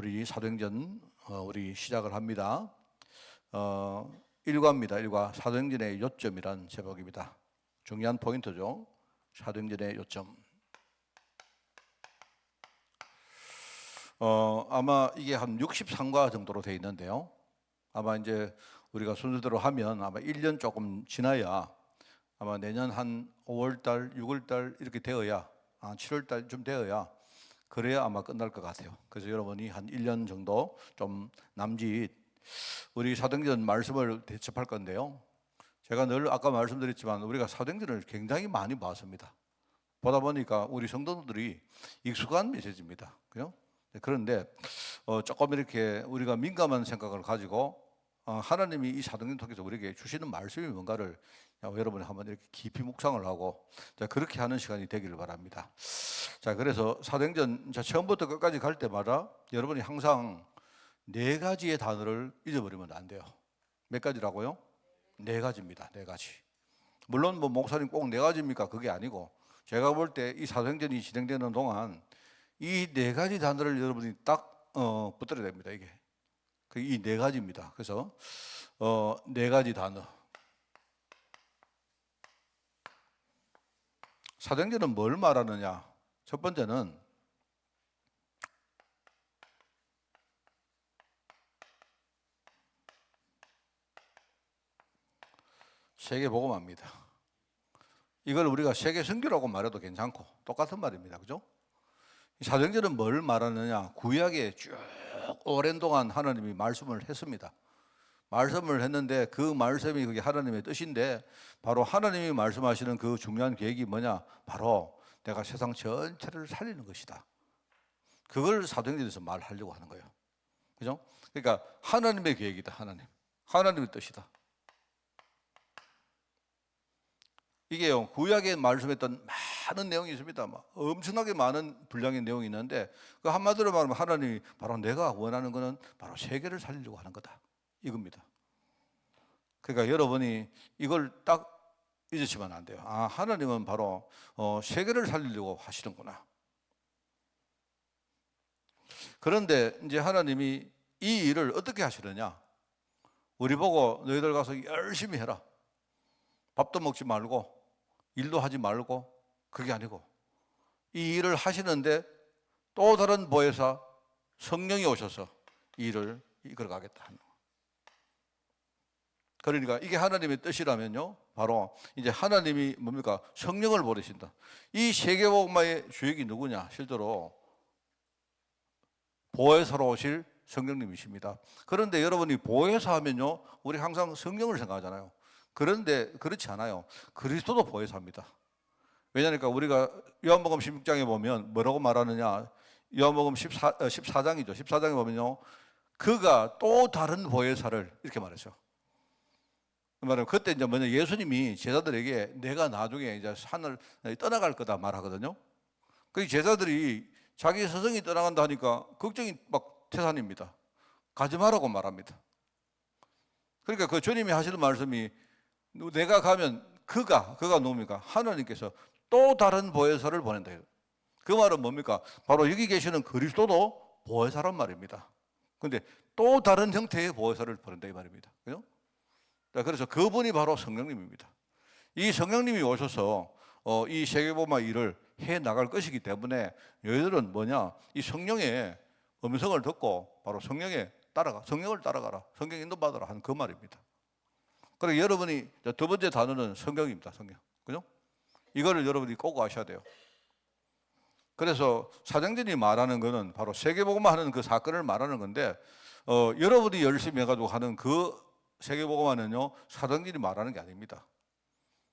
우리 사도행전 우리 시작을 합니다. 1과입니다. 1과 사도행전의 요점이란 제목입니다. 중요한 포인트죠. 사도행전의 요점. 아마 이게 한 63과 정도로 되어 있는데요. 아마 이제 우리가 순서대로 하면 아마 1년 조금 지나야 아마 내년 한 5월달, 6월달 이렇게 되어야 7월달쯤 되어야 그래야 아마 끝날 것 같아요. 그래서 여러분이 한 1년 정도 좀 남짓 우리 사도행전 말씀을 대접할 건데요. 제가 늘 아까 말씀드렸지만 우리가 사도행전을 굉장히 많이 봤습니다. 보다 보니까 우리 성도들이 익숙한 메시지입니다. 그죠? 그런데 조금 이렇게 우리가 민감한 생각을 가지고 하나님이 이 사도행전 통해서 우리에게 주시는 말씀이 뭔가를 여러분이 한번 이렇게 깊이 묵상을 하고 그렇게 하는 시간이 되기를 바랍니다. 자, 그래서 사도행전 처음부터 끝까지 갈 때마다 여러분이 항상 4가지의 단어를 잊어버리면 안 돼요. 몇 가지라고요? 4가지입니다. 4가지. 물론 뭐 목사님 꼭 4가지입니까? 그게 아니고 제가 볼 때 이 사도행전이 진행되는 동안 이 4가지 단어를 여러분이 딱 붙들어야 됩니다. 이게 이 4가지입니다. 그래서 4가지 단어. 사도행전은 뭘 말하느냐? 첫 번째는 세계복음화입니다. 이걸 우리가 세계선교라고 말해도 괜찮고 똑같은 말입니다. 그죠? 사도행전은 뭘 말하느냐? 구약에 쭉 오랜 동안 하나님이 말씀을 했습니다. 말씀을 했는데 그 말씀이 그게 하나님의 뜻인데 바로 하나님이 말씀하시는 그 중요한 계획이 뭐냐? 바로 내가 세상 전체를 살리는 것이다. 그걸 사도행전에서 말하려고 하는 거예요. 그죠? 그러니까 하나님의 계획이다. 하나님의 뜻이다. 이게요, 구약에 말씀했던 많은 내용이 있습니다. 엄청나게 많은 분량의 내용이 있는데 그 한마디로 말하면 하나님이 바로 내가 원하는 것은 바로 세계를 살리려고 하는 거다. 이겁니다. 그러니까 여러분이 이걸 딱 잊으시면 안 돼요. 하나님은 바로 세계를 살리려고 하시는구나. 그런데 이제 하나님이 이 일을 어떻게 하시느냐? 우리 보고 너희들 가서 열심히 해라. 밥도 먹지 말고 일도 하지 말고 그게 아니고 이 일을 하시는데 또 다른 보혜사 성령이 오셔서 이 일을 이끌어가겠다 하는 거예요. 그러니까 이게 하나님의 뜻이라면요, 바로 이제 하나님이 뭡니까? 성령을 보내신다. 이 세계복음화의 주역이 누구냐? 실제로 보혜사로 오실 성령님이십니다. 그런데 여러분이 보혜사 하면요, 우리 항상 성령을 생각하잖아요. 그런데 그렇지 않아요. 그리스도도 보혜사입니다. 왜냐니까 우리가 요한복음 16장에 보면 뭐라고 말하느냐? 요한복음 14장이죠. 14장에 보면요, 그가 또 다른 보혜사를 이렇게 말했죠. 말하면 그때 이제 뭐냐, 예수님이 제자들에게 내가 나중에 이제 산을 떠나갈 거다 말하거든요. 그 제자들이 자기 스승이 떠나간다 하니까 걱정이 막 태산입니다. 가지 말라고 말합니다. 그러니까 그 주님이 하시는 말씀이 내가 가면 그가 누굽니까? 하나님께서 또 다른 보혜사를 보낸다. 그 말은 뭡니까? 바로 여기 계시는 그리스도도 보혜사란 말입니다. 그런데 또 다른 형태의 보혜사를 보낸다 이 말입니다. 그죠? 그래서 그분이 바로 성령님입니다. 이 성령님이 오셔서 이 세계복음화 일을 해 나갈 것이기 때문에 너희들은 뭐냐? 이 성령의 음성을 듣고 바로 성령을 따라가라. 성령 인도받아라 하는 그 말입니다. 그리고 여러분이 두 번째 단어는 성경입니다. 성경. 그죠? 이거를 여러분이 꼭 아셔야 돼요. 그래서 사도행전이 말하는 거는 바로 세계복음화 하는 그 사건을 말하는 건데 여러분이 열심히 해가지고 하는 그 세계복음화는요, 사도행전이 말하는 게 아닙니다.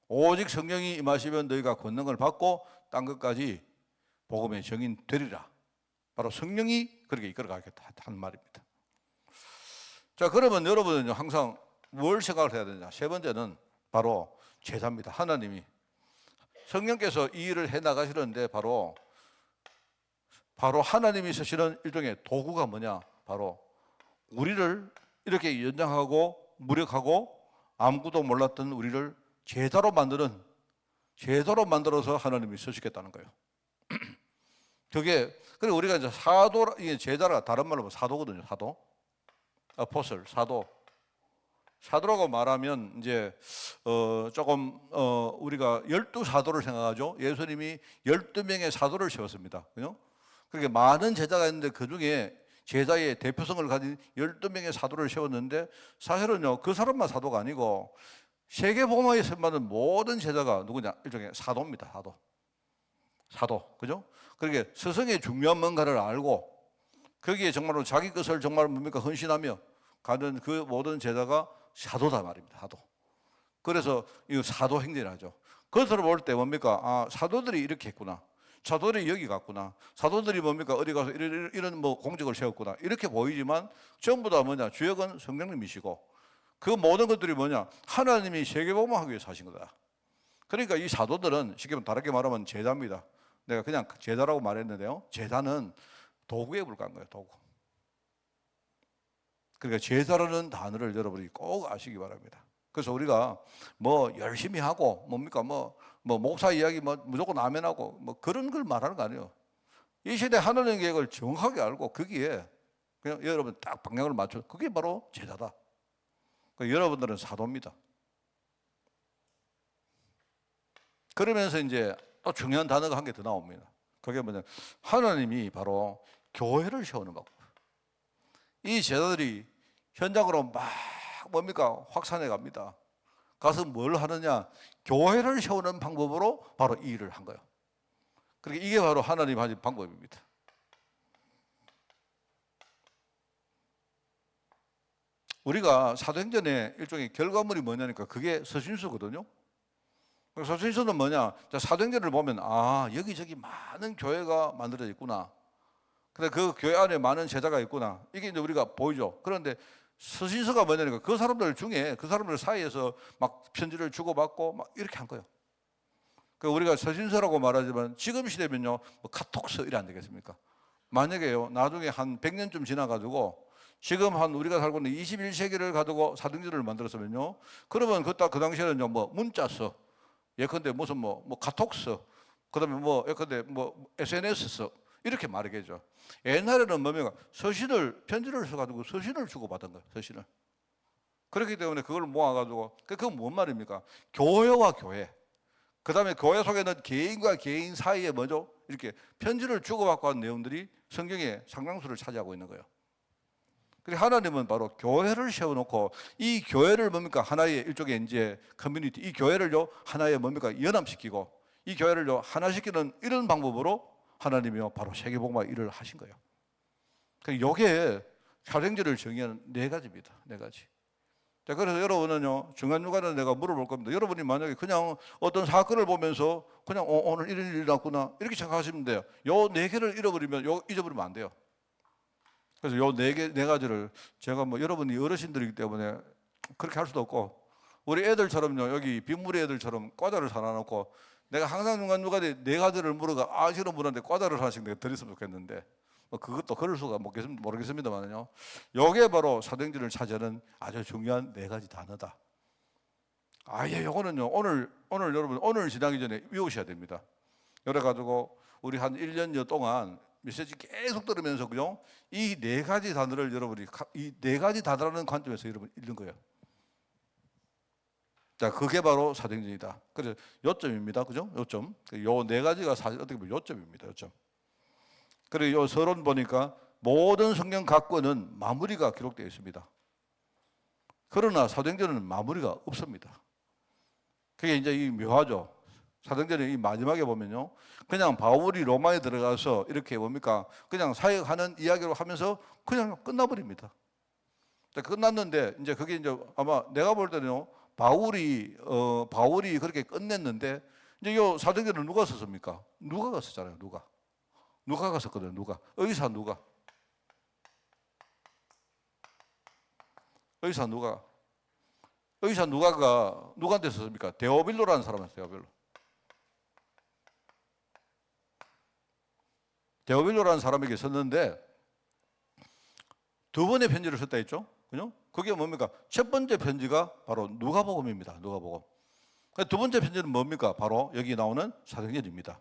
오직 성령이 임하시면 너희가 권능을 받고 딴 것까지 복음의 증인 되리라. 바로 성령이 그렇게 이끌어가겠다 하는 말입니다. 자, 그러면 여러분은 항상 뭘 생각을 해야 되냐? 세 번째는 바로 제자입니다. 하나님이 성령께서 이 일을 해 나가시는데 바로 하나님이 쓰시는 일종의 도구가 뭐냐? 바로 우리를 이렇게 연장하고 무력하고 아무것도 몰랐던 우리를 제자로 만들어서 하나님이 쓰시겠다는 거예요. 그리고 우리가 이제 사도, 이게 제자가 다른 말로 보면 사도거든요. 사도. 아포슬, 사도. 사도라고 말하면 이제 조금 우리가 12사도를 생각하죠. 예수님이 12명의 사도를 세웠습니다. 그죠? 그렇게 많은 제자가 있는데 그중에 제자의 대표성을 가진 12명의 사도를 세웠는데 사실은요, 그 사람만 사도가 아니고 세계복음화에 선받은 모든 제자가 누구냐? 일종의 사도입니다. 사도. 사도. 그죠? 그렇게 스승의 중요한 뭔가를 알고 거기에 정말로 자기 것을 정말 뭡니까? 헌신하며 가는 그 모든 제자가 사도다 말입니다. 사도. 그래서 이 사도 행진을 하죠. 그것을 볼 때 뭡니까? 아, 사도들이 이렇게 했구나. 사도들이 여기 갔구나. 사도들이 뭡니까? 어디 가서 이런 뭐 공적을 세웠구나. 이렇게 보이지만 전부 다 뭐냐? 주역은 성령님이시고 그 모든 것들이 뭐냐? 하나님이 세계복음하기 위해서 하신 거다. 그러니까 이 사도들은 쉽게 다르게 말하면 제자입니다. 내가 그냥 제자라고 말했는데요. 제자는 도구에 불과한 거예요. 도구. 그러니까 제자라는 단어를 여러분이 꼭 아시기 바랍니다. 그래서 우리가 뭐 열심히 하고 뭡니까 뭐 목사 이야기 뭐 무조건 아멘하고 뭐 그런 걸 말하는 거 아니에요. 이 시대 하나님의 계획을 정확하게 알고 거기에 그냥 여러분 딱 방향을 맞춰, 그게 바로 제자다. 그러니까 여러분들은 사도입니다. 그러면서 이제 또 중요한 단어가 한 개 더 나옵니다. 그게 뭐냐? 하나님이 바로 교회를 세우는 방법. 이 제자들이 현장으로 막 뭡니까? 확산해 갑니다. 가서 뭘 하느냐? 교회를 세우는 방법으로 바로 이 일을 한 거예요. 그러니까 이게 바로 하나님 하신 방법입니다. 우리가 사도행전의 일종의 결과물이 뭐냐니까 그게 서신서거든요. 서신서는 뭐냐? 사도행전을 보면 아, 여기저기 많은 교회가 만들어져 있구나. 근데 그 교회 안에 많은 제자가 있구나. 이게 이제 우리가 보이죠. 그런데 서신서가 뭐냐니까 그 사람들 중에 그 사람들 사이에서 막 편지를 주고받고 막 이렇게 한 거예요. 그 우리가 서신서라고 말하지만 지금 시대면요, 뭐 카톡서 이래 안 되겠습니까? 만약에요, 나중에 한 100년쯤 지나가지고 지금 한 우리가 살고 있는 21세기를 가지고 사도행전을 만들었으면요, 그러면 그 당시에는요, 뭐 문자서, 예컨대 무슨 뭐 카톡서, 그다음에 뭐 예컨대 뭐 SNS서 이렇게 말하겠죠. 옛날에는 뭡니까? 서신을 편지를 써가지고 서신을 주고받은 거예요. 서신을. 그렇기 때문에 그걸 모아가지고 그건 뭔 말입니까? 교회와 교회. 그다음에 교회 속에는 개인과 개인 사이에 뭐죠? 이렇게 편지를 주고받고 하는 내용들이 성경에 상당수를 차지하고 있는 거예요. 그래서 하나님은 바로 교회를 세워놓고 이 교회를 뭡니까? 하나의 일종의 이제 커뮤니티, 이 교회를요 하나의 뭡니까? 연합시키고 이 교회를요 하나시키는 이런 방법으로 하나님이요 바로 세계복음화 일을 하신 거예요. 이게 사도행전을 정의하는 네 가지입니다. 네 가지. 자, 그래서 여러분은요 중간중간에 내가 물어볼 겁니다. 여러분이 만약에 그냥 어떤 사건을 보면서 그냥 오늘 이런 일이 났구나 이렇게 생각하시면 돼요. 요 네 개를 잃어버리면 잊어버리면 안 돼요. 그래서 요 네 가지를 제가 뭐 여러분이 어르신들이기 때문에 그렇게 할 수도 없고 우리 애들처럼요 여기 빗물의 애들처럼 과자를 사놔놓고 내가 항상 중간중간에 네 가지를 물어가 아시는 분한테 과자를 하나씩 내가 드렸으면 좋겠는데 뭐 그것도 그럴 수가 모르겠습니다만요. 요게 바로 사도행전을 차지하는 아주 중요한 네 가지 단어다. 예, 요거는요 오늘 여러분 오늘 지나기 전에 외우셔야 됩니다. 그래가지고 우리 한 1년여 동안 메시지 계속 들으면서 그죠? 이 네 가지 단어를 여러분이 이 네 가지 단어라는 관점에서 여러분 읽는 거예요. 자, 그게 바로 사도행전이다. 그래서 요점입니다. 그죠? 요점. 요 네 가지가 사실 어떻게 보면 요점입니다. 요점. 그리고 요 서론 보니까 모든 성경 각 권은 마무리가 기록되어 있습니다. 그러나 사도행전은 마무리가 없습니다. 그게 이제 이 묘하죠. 사도행전의 이 마지막에 보면요, 그냥 바울이 로마에 들어가서 이렇게 뭡니까? 그냥 사역하는 이야기로 하면서 그냥 끝나버립니다. 끝났는데 이제 그게 이제 아마 내가 볼 때는요, 바울이 그렇게 끝냈는데 이제 요 사도행전을 누가 썼습니까? 누가가 썼잖아요. 누가가 썼거든요. 의사 누가가 누구한테 썼습니까? 데오빌로라는 사람한테. 데오빌로라는 사람에게 썼는데 두 번의 편지를 썼다 했죠. 그죠? 그게 뭡니까? 첫 번째 편지가 바로 누가복음입니다. 누가복음. 두 번째 편지는 뭡니까? 바로 여기 나오는 사도행전입니다.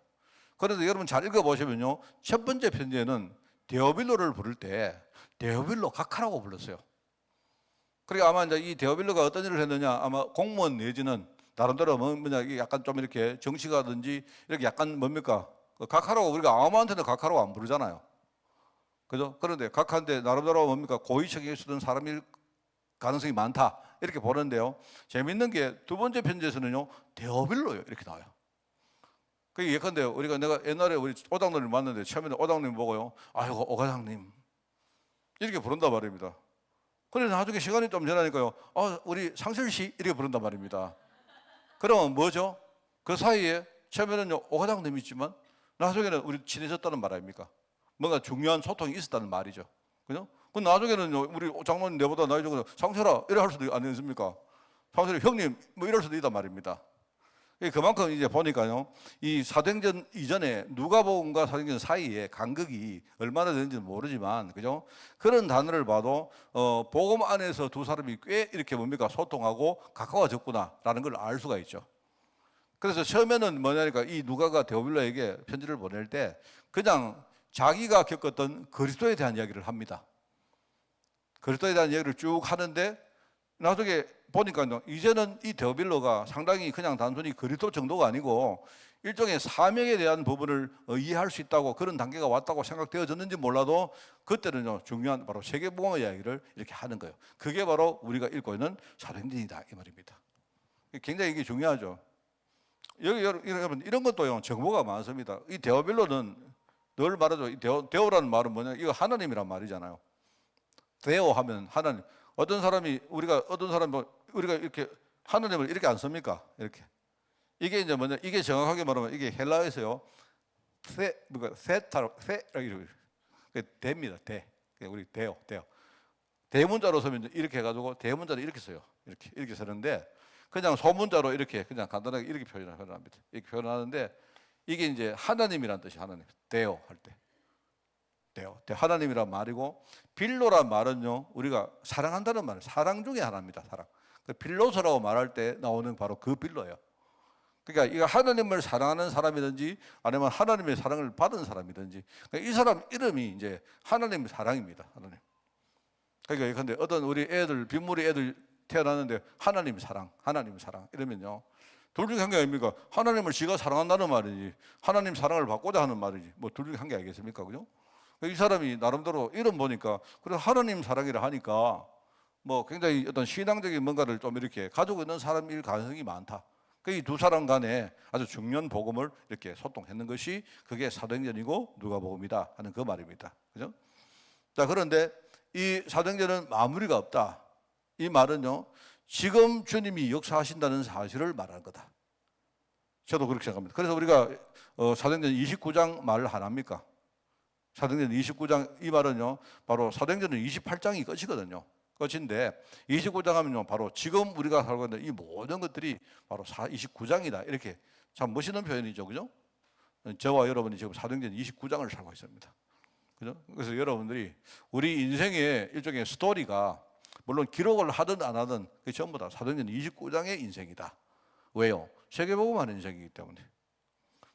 그래서 여러분 잘 읽어보시면요, 첫 번째 편지에는 데오빌로를 부를 때 데오빌로 각하라고 불렀어요. 그러니까 아마 이제 이 데오빌로가 어떤 일을 했느냐, 아마 공무원 내지는 나름대로 뭐냐, 이게 약간 좀 이렇게 정치가든지 이렇게 약간 뭡니까, 각하라고, 우리가 아무한테나 각하라고 안 부르잖아요. 그죠? 그런데 각하인데 나름대로 뭡니까, 고위층에 있었던 사람일 가능성이 많다, 이렇게 보는데요. 재밌는 게 두 번째 편지에서는요, 데오빌로요 이렇게 나와요. 그 예컨대 내가 옛날에 우리 오당님을 만났는데 처음에는 오당님 보고요, 아이고 오과장님 이렇게 부른단 말입니다. 그런데 나중에 시간이 좀 지나니까요, 우리 상철씨 이렇게 부른단 말입니다. 그러면 뭐죠? 그 사이에 처음에는요 오과장님 있지만 나중에는 우리 친해졌다는 말 아닙니까? 뭔가 중요한 소통이 있었다는 말이죠. 그죠? 그 나중에는요, 우리 장로님 내보다 나이 적어서 상철아 이래 할 수도 아니겠습니까? 상철이 형님 뭐 이럴 수도 있단 말입니다. 그만큼 이제 보니까요, 이 사도행전 이전에 누가복음과 사도행전 사이에 간극이 얼마나 되는지는 모르지만, 그죠? 그런 단어를 봐도 복음 안에서 두 사람이 꽤 이렇게 뭡니까, 소통하고 가까워졌구나라는 걸 알 수가 있죠. 그래서 처음에는 뭐냐니까, 이 누가가 데오빌로에게 편지를 보낼 때 그냥 자기가 겪었던 그리스도에 대한 이야기를 합니다. 그리스도에 대한 이야기를 쭉 하는데 나중에 보니까요, 이제는 이 데오빌로가 상당히 그냥 단순히 그리스도 정도가 아니고 일종의 사명에 대한 부분을 이해할 수 있다고, 그런 단계가 왔다고 생각되어졌는지 몰라도 그때는요, 중요한 바로 세계복음의 이야기를 이렇게 하는 거예요. 그게 바로 우리가 읽고 있는 사도행전이다 이 말입니다. 굉장히 이게 중요하죠. 여러분 이런 것도요, 정보가 많습니다. 이 데오빌로는 늘 말하죠. 이 데오라는 말은 뭐냐, 이거 하나님이란 말이잖아요. 데오 하면 하나님. 어떤 사람이 우리가 이렇게 하나님을 이렇게 안 씁니까? 이렇게. 이게 이제 뭐냐? 이게 정확하게 말하면 이게 헬라어에서요, 세타로 대입니다. 대. 우리 데오. 대문자로 쓰면 이렇게 해가지고 대문자로 이렇게 써요. 이렇게 쓰는데 그냥 소문자로 이렇게 그냥 간단하게 이렇게 표현합니다. 이렇게 표현하는데 이게 이제 하나님이란 뜻이 하나님. 데오 할 때. 하나님이란 말이고, 빌로란 말은요, 우리가 사랑한다는 말은 사랑 중에 하나입니다. 사랑. 그 빌로서라고 말할 때 나오는 바로 그 빌로예요. 그러니까 이거 하나님을 사랑하는 사람이든지 아니면 하나님의 사랑을 받은 사람이든지, 그러니까 이 사람 이름이 이제 하나님의 사랑입니다. 하나님. 그러니까 근데 어떤 우리 애들, 빗물이 애들 태어났는데 하나님 사랑 이러면요, 둘 중에 한 게 아닙니까? 하나님을 지가 사랑한다는 말이지, 하나님 사랑을 받고자 하는 말이지, 뭐 둘 중에 한 게 아니겠습니까? 그죠? 이 사람이 나름대로 이름 보니까 그래 하나님 사랑이라 하니까 뭐 굉장히 어떤 신앙적인 뭔가를 좀 이렇게 가지고 있는 사람일 가능성이 많다. 이 두 사람 간에 아주 중요한 복음을 이렇게 소통했는 것이 그게 사도행전이고 누가복음이다 하는 그 말입니다. 그죠? 자, 그런데 이 사도행전은 마무리가 없다. 이 말은요, 지금 주님이 역사하신다는 사실을 말하는 거다. 저도 그렇게 생각합니다. 그래서 우리가 사도행전 29장 말을 안 합니까? 사도행전 29장, 이 말은요, 바로 사도행전은 28장이 끝이거든요. 끝인데 29장 하면요, 바로 지금 우리가 살고 있는 이 모든 것들이 바로 29장이다. 이렇게 참 멋있는 표현이죠. 그죠? 저와 여러분이 지금 사도행전 29장을 살고 있습니다. 그죠? 그래서 여러분들이 우리 인생의 일종의 스토리가 물론 기록을 하든 안 하든 그게 전부 다 사도행전 29장의 인생이다. 왜요? 세계복음하는 인생이기 때문에.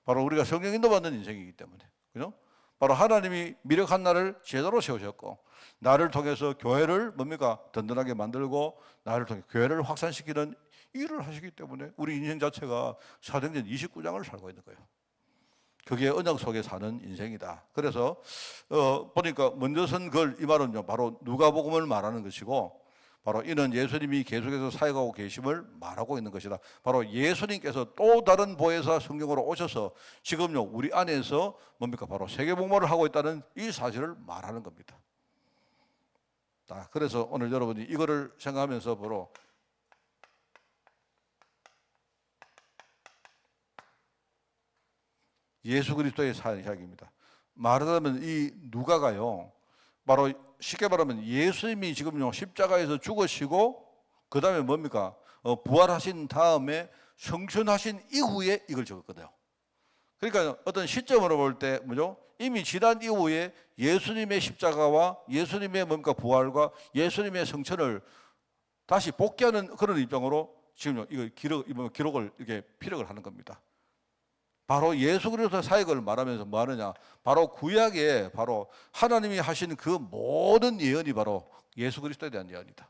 바로 우리가 성령 인도받는 인생이기 때문에. 그죠? 바로 하나님이 미력한 나를 제대로 세우셨고, 나를 통해서 교회를 뭡니까? 든든하게 만들고, 나를 통해 교회를 확산시키는 일을 하시기 때문에 우리 인생 자체가 사도행전 29장을 살고 있는 거예요. 그게 언약 속에 사는 인생이다. 그래서 보니까 먼저 선 글 이 말은요, 바로 누가복음을 말하는 것이고, 바로 이는 예수님이 계속해서 사역하고 계심을 말하고 있는 것이다. 바로 예수님께서 또 다른 보혜사 성경으로 오셔서 지금요, 우리 안에서 뭡니까? 바로 세계복음을 하고 있다는 이 사실을 말하는 겁니다. 자, 그래서 오늘 여러분이 이거를 생각하면서 바로 예수 그리스도의 사역입니다. 말하자면 이 누가가요, 바로 쉽게 말하면 예수님이 지금요 십자가에서 죽으시고 그 다음에 뭡니까? 부활하신 다음에 성천하신 이후에 이걸 적었거든요. 그러니까 어떤 시점으로 볼 때 뭐죠? 이미 지난 이후에 예수님의 십자가와 예수님의 뭡니까? 부활과 예수님의 성천을 다시 복귀하는 그런 입장으로 지금 이거 기록을 이렇게 피력을 하는 겁니다. 바로 예수 그리스도의 사역을 말하면서 뭐 하느냐? 바로 구약에 바로 하나님이 하신 그 모든 예언이 바로 예수 그리스도에 대한 예언이다.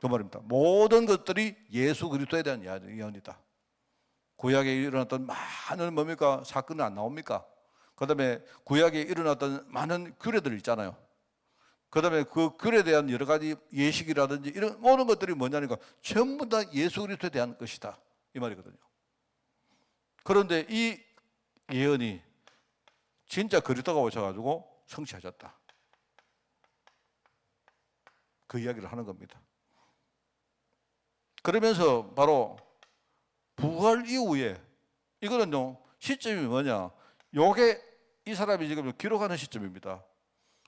그 말입니다. 모든 것들이 예수 그리스도에 대한 예언이다. 구약에 일어났던 많은 뭡니까? 사건은 안 나옵니까? 그 다음에 구약에 일어났던 많은 규례들 있잖아요. 그 다음에 그 규례에 대한 여러 가지 예식이라든지 이런 모든 것들이 뭐냐니까 전부 다 예수 그리스도에 대한 것이다. 이 말이거든요. 그런데 이 예언이 진짜 그리스도가 오셔가지고 성취하셨다. 그 이야기를 하는 겁니다. 그러면서 바로 부활 이후에 이거는요 시점이 뭐냐? 요게 이 사람이 지금 기록하는 시점입니다.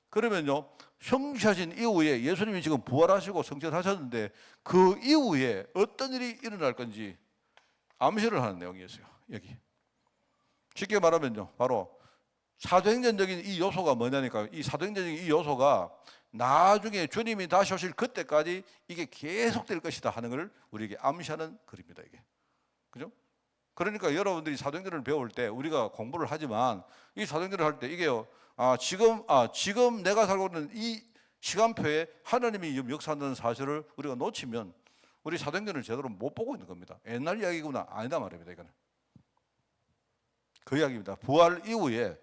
그러면요 성취하신 이후에 예수님이 지금 부활하시고 성취하셨는데 그 이후에 어떤 일이 일어날 건지 암시를 하는 내용이었어요. 여기 쉽게 말하면요 바로 사도행전적인 이 요소가 뭐냐니까 이 사도행전적인 이 요소가 나중에 주님이 다시 오실 그때까지 이게 계속될 것이다 하는 것을 우리에게 암시하는 글입니다. 이게 그죠? 그러니까 여러분들이 사도행전을 배울 때 우리가 공부를 하지만 이 사도행전을 할 때 이게요 지금 내가 살고 있는 이 시간표에 하나님이 역사한다는 사실을 우리가 놓치면 우리 사도행전을 제대로 못 보고 있는 겁니다. 옛날 이야기구나 아니다 말입니다. 이거는 그 이야기입니다. 부활 이후에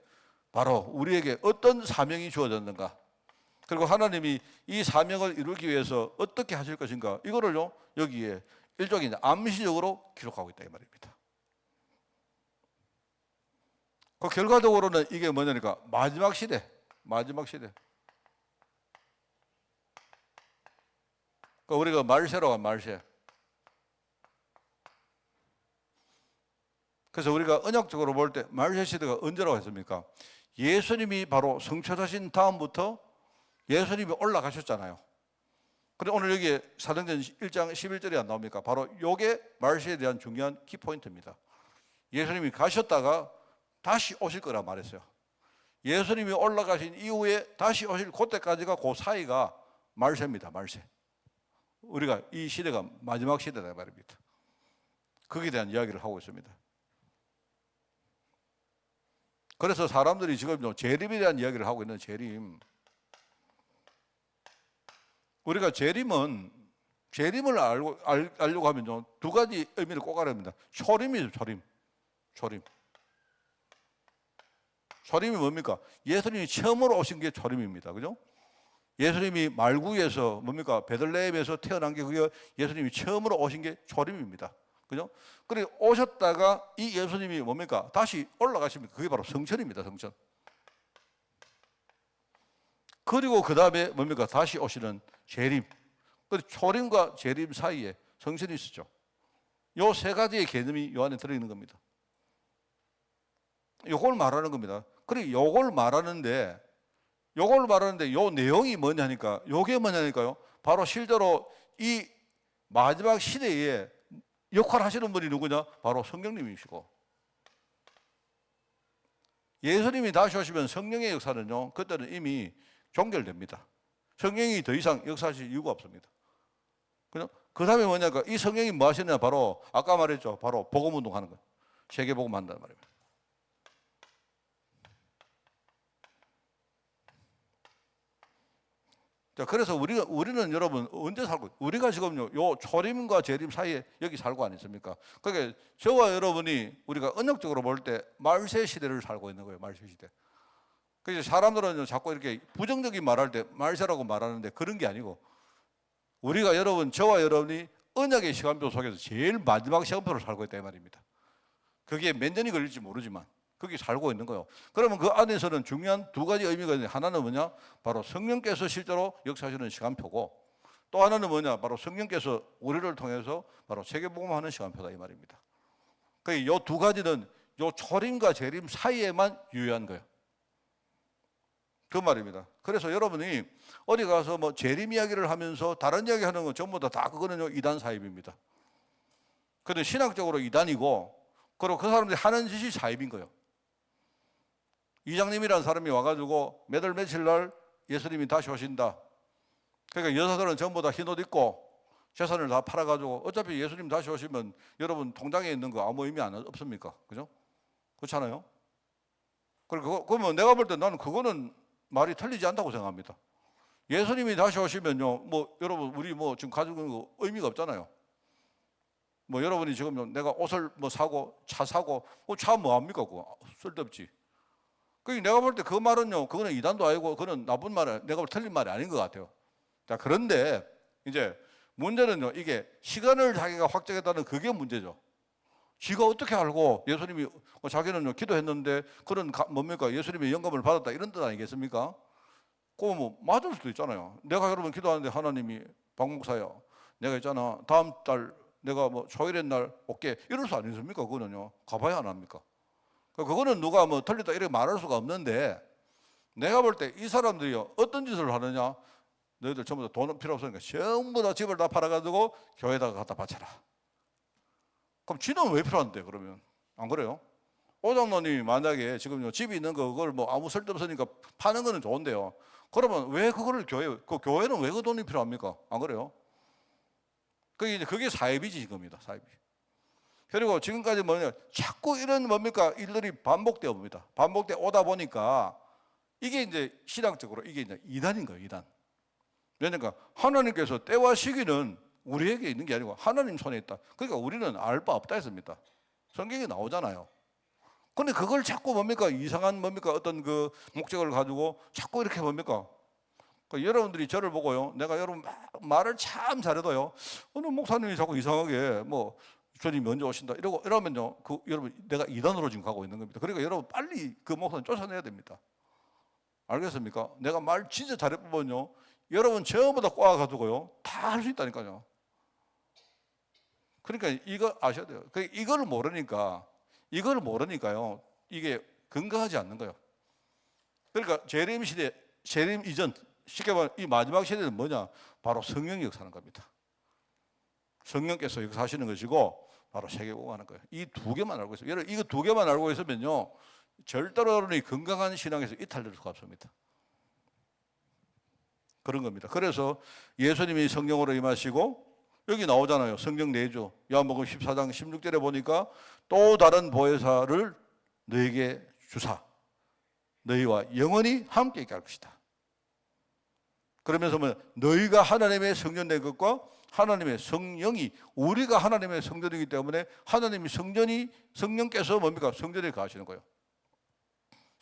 바로 우리에게 어떤 사명이 주어졌는가, 그리고 하나님이 이 사명을 이루기 위해서 어떻게 하실 것인가, 이거를요 여기에 일종의 암시적으로 기록하고 있다 이 말입니다. 그 결과적으로는 이게 뭐냐니까 마지막 시대. 그 우리가 말세로 가 말세. 그래서 우리가 언약적으로 볼 때 말세 시대가 언제라고 했습니까? 예수님이 바로 성취하신 다음부터 예수님이 올라가셨잖아요. 그런데 오늘 여기에 사도행전 1장 11절이 안 나옵니까? 바로 요게 말세에 대한 중요한 키포인트입니다. 예수님이 가셨다가 다시 오실 거라 말했어요. 예수님이 올라가신 이후에 다시 오실 그때까지가 그 사이가 말세입니다. 말세. 우리가 이 시대가 마지막 시대다 말입니다. 거기에 대한 이야기를 하고 있습니다. 그래서 사람들이 지금 재림에 대한 이야기를 하고 있는 재림. 우리가 재림을 알려고 하면 두 가지 의미를 꼭 알아야 합니다. 초림이죠, 초림. 초림이 뭡니까? 예수님이 처음으로 오신 게 초림입니다. 그죠? 예수님이 말구에서 뭡니까? 베들레헴에서 태어난 게 그게 예수님이 처음으로 오신 게 초림입니다. 그죠? 그리고 오셨다가 이 예수님이 뭡니까? 다시 올라가십니까? 그게 바로 성천입니다. 성천. 그리고 그 다음에 뭡니까? 다시 오시는 재림. 그리고 초림과 재림 사이에 성천이 있었죠. 요 세 가지의 개념이 요 안에 들어있는 겁니다. 요걸 말하는 겁니다. 그리고 요걸 말하는데 요 내용이 뭐냐니까, 요게 뭐냐니까요. 바로 실제로 이 마지막 시대에 역할을 하시는 분이 누구냐? 바로 성령님이시고, 예수님이 다시 오시면 성령의 역사는요, 그때는 이미 종결됩니다. 성령이 더 이상 역사하실 이유가 없습니다. 그 다음에 뭐냐니까, 이 성령이 뭐 하시느냐? 바로 아까 말했죠. 바로 복음운동 하는 거예요. 세계복음 한다는 말입니다. 자, 그래서 우리는 여러분 언제 살고, 우리가 지금요 요 초림과 재림 사이에 여기 살고 아니십니까? 그러니까 저와 여러분이 우리가 언역적으로 볼 때 말세 시대를 살고 있는 거예요. 말세 시대. 그래서 사람들은 자꾸 이렇게 부정적인 말할 때 말세라고 말하는데 그런 게 아니고, 우리가 저와 여러분이 언약의 시간표 속에서 제일 마지막 시간표를 살고 있다 이 말입니다. 그게 몇 년이 걸릴지 모르지만 거기 살고 있는 거예요. 그러면 그 안에서는 중요한 두 가지 의미가 있는데, 하나는 뭐냐? 바로 성령께서 실제로 역사하시는 시간표고, 또 하나는 뭐냐? 바로 성령께서 우리를 통해서 바로 세계복음하는 시간표다 이 말입니다. 그러니까 이 두 가지는 요 초림과 재림 사이에만 유효한 거예요. 그 말입니다. 그래서 여러분이 어디 가서 뭐 재림 이야기를 하면서 다른 이야기 하는 건 전부 다 그거는요 이단 사입입니다. 근데 신학적으로 이단이고, 그리고 그 사람들이 하는 짓이 사입인 거예요. 이장님이라는 사람이 와가지고 몇 월 며칠 날 예수님이 다시 오신다. 그러니까 여자들은 전부 다 흰옷 입고 재산을 다 팔아가지고 어차피 예수님 다시 오시면 여러분 통장에 있는 거 아무 의미 없습니까? 그죠? 그렇잖아요? 그러면 내가 볼 때 나는 그거는 말이 틀리지 않다고 생각합니다. 예수님이 다시 오시면요, 뭐 여러분 우리 뭐 지금 가지고 있는 거 의미가 없잖아요. 뭐 여러분이 지금 내가 옷을 뭐 사고 차 사고 차 뭐 합니까? 그거 쓸데없지. 내가 볼 때 그 말은요, 그거는 이단도 아니고 그거는 나쁜 말이, 내가 볼 때 틀린 말이 아닌 것 같아요. 자, 그런데 이제 문제는요, 이게 시간을 자기가 확정했다는 그게 문제죠. 지가 어떻게 알고 예수님이 자기는 기도했는데 그런 뭡니까? 예수님의 영감을 받았다 이런 뜻 아니겠습니까? 그거 뭐 맞을 수도 있잖아요. 내가 여러분 기도하는데 하나님이 박 목사야, 내가 있잖아 다음 달 내가 뭐 초일의 날 올게 이럴 수 아니십니까? 그거는요 가봐야 안 합니까? 그거는 누가 뭐 틀리다 이렇게 말할 수가 없는데, 내가 볼 때 이 사람들이요 어떤 짓을 하느냐, 너희들 전부 다 돈은 필요 없으니까 전부 다 집을 다 팔아가지고 교회에다가 갖다 바쳐라. 그럼 지는 왜 필요한데? 그러면 안 그래요? 오장로님이 만약에 지금 집이 있는 거 그걸 뭐 아무 쓸데없으니까 파는 거는 좋은데요, 그러면 왜 그거를 그 교회는 왜 그 돈이 필요합니까? 안 그래요? 그게 사이비지 지금입니다. 사이비. 그리고 지금까지 뭐냐, 자꾸 이런 뭡니까 일들이 반복되어 옵니다. 반복되어 오다 보니까 이게 이제 신앙적으로 이게 이제 이단인 거예요, 이단. 왜냐니까 하나님께서 때와 시기는 우리에게 있는 게 아니고 하나님 손에 있다. 그러니까 우리는 알 바 없다 했습니다. 성경에 나오잖아요. 근데 그걸 자꾸 뭡니까 이상한 뭡니까 어떤 그 목적을 가지고 자꾸 이렇게 뭡니까, 여러분들이 저를 보고요, 내가 여러분 말을 참 잘해도요, 어느 목사님이 자꾸 이상하게 뭐 주님이 언제 오신다 이러면요, 여러분 내가 이단으로 지금 가고 있는 겁니다. 그러니까 여러분 빨리 그 목사님 쫓아내야 됩니다. 알겠습니까? 내가 말 진짜 잘해보면요, 여러분 전부 다 꼬아가지고요 다 할 수 있다니까요. 그러니까 이거 아셔야 돼요. 이걸 모르니까요 이게 건강하지 않는 거예요. 그러니까 재림 시대, 재림 이전, 쉽게 말하면 이 마지막 시대는 뭐냐, 바로 성령이 역사하는 겁니다. 성령께서 역사하시는 것이고 바로 세계고 하는 거예요. 이 두 개만 알고 있어요. 여러분 이거 두 개만 알고 있으면요 절대로 여러분이 건강한 신앙에서 이탈될 수가 없습니다. 그런 겁니다. 그래서 예수님이 성령으로 임하시고, 여기 나오잖아요. 성령 내주. 요한복음 14장 16절에 보니까 또 다른 보혜사를 너에게 주사 너희와 영원히 함께 있게 할 것이다. 그러면서 너희가 하나님의 성전 된 것과 하나님의 성령이, 우리가 하나님의 성전이기 때문에 하나님이 성령께서 뭡니까? 성전에 거하시는 거예요.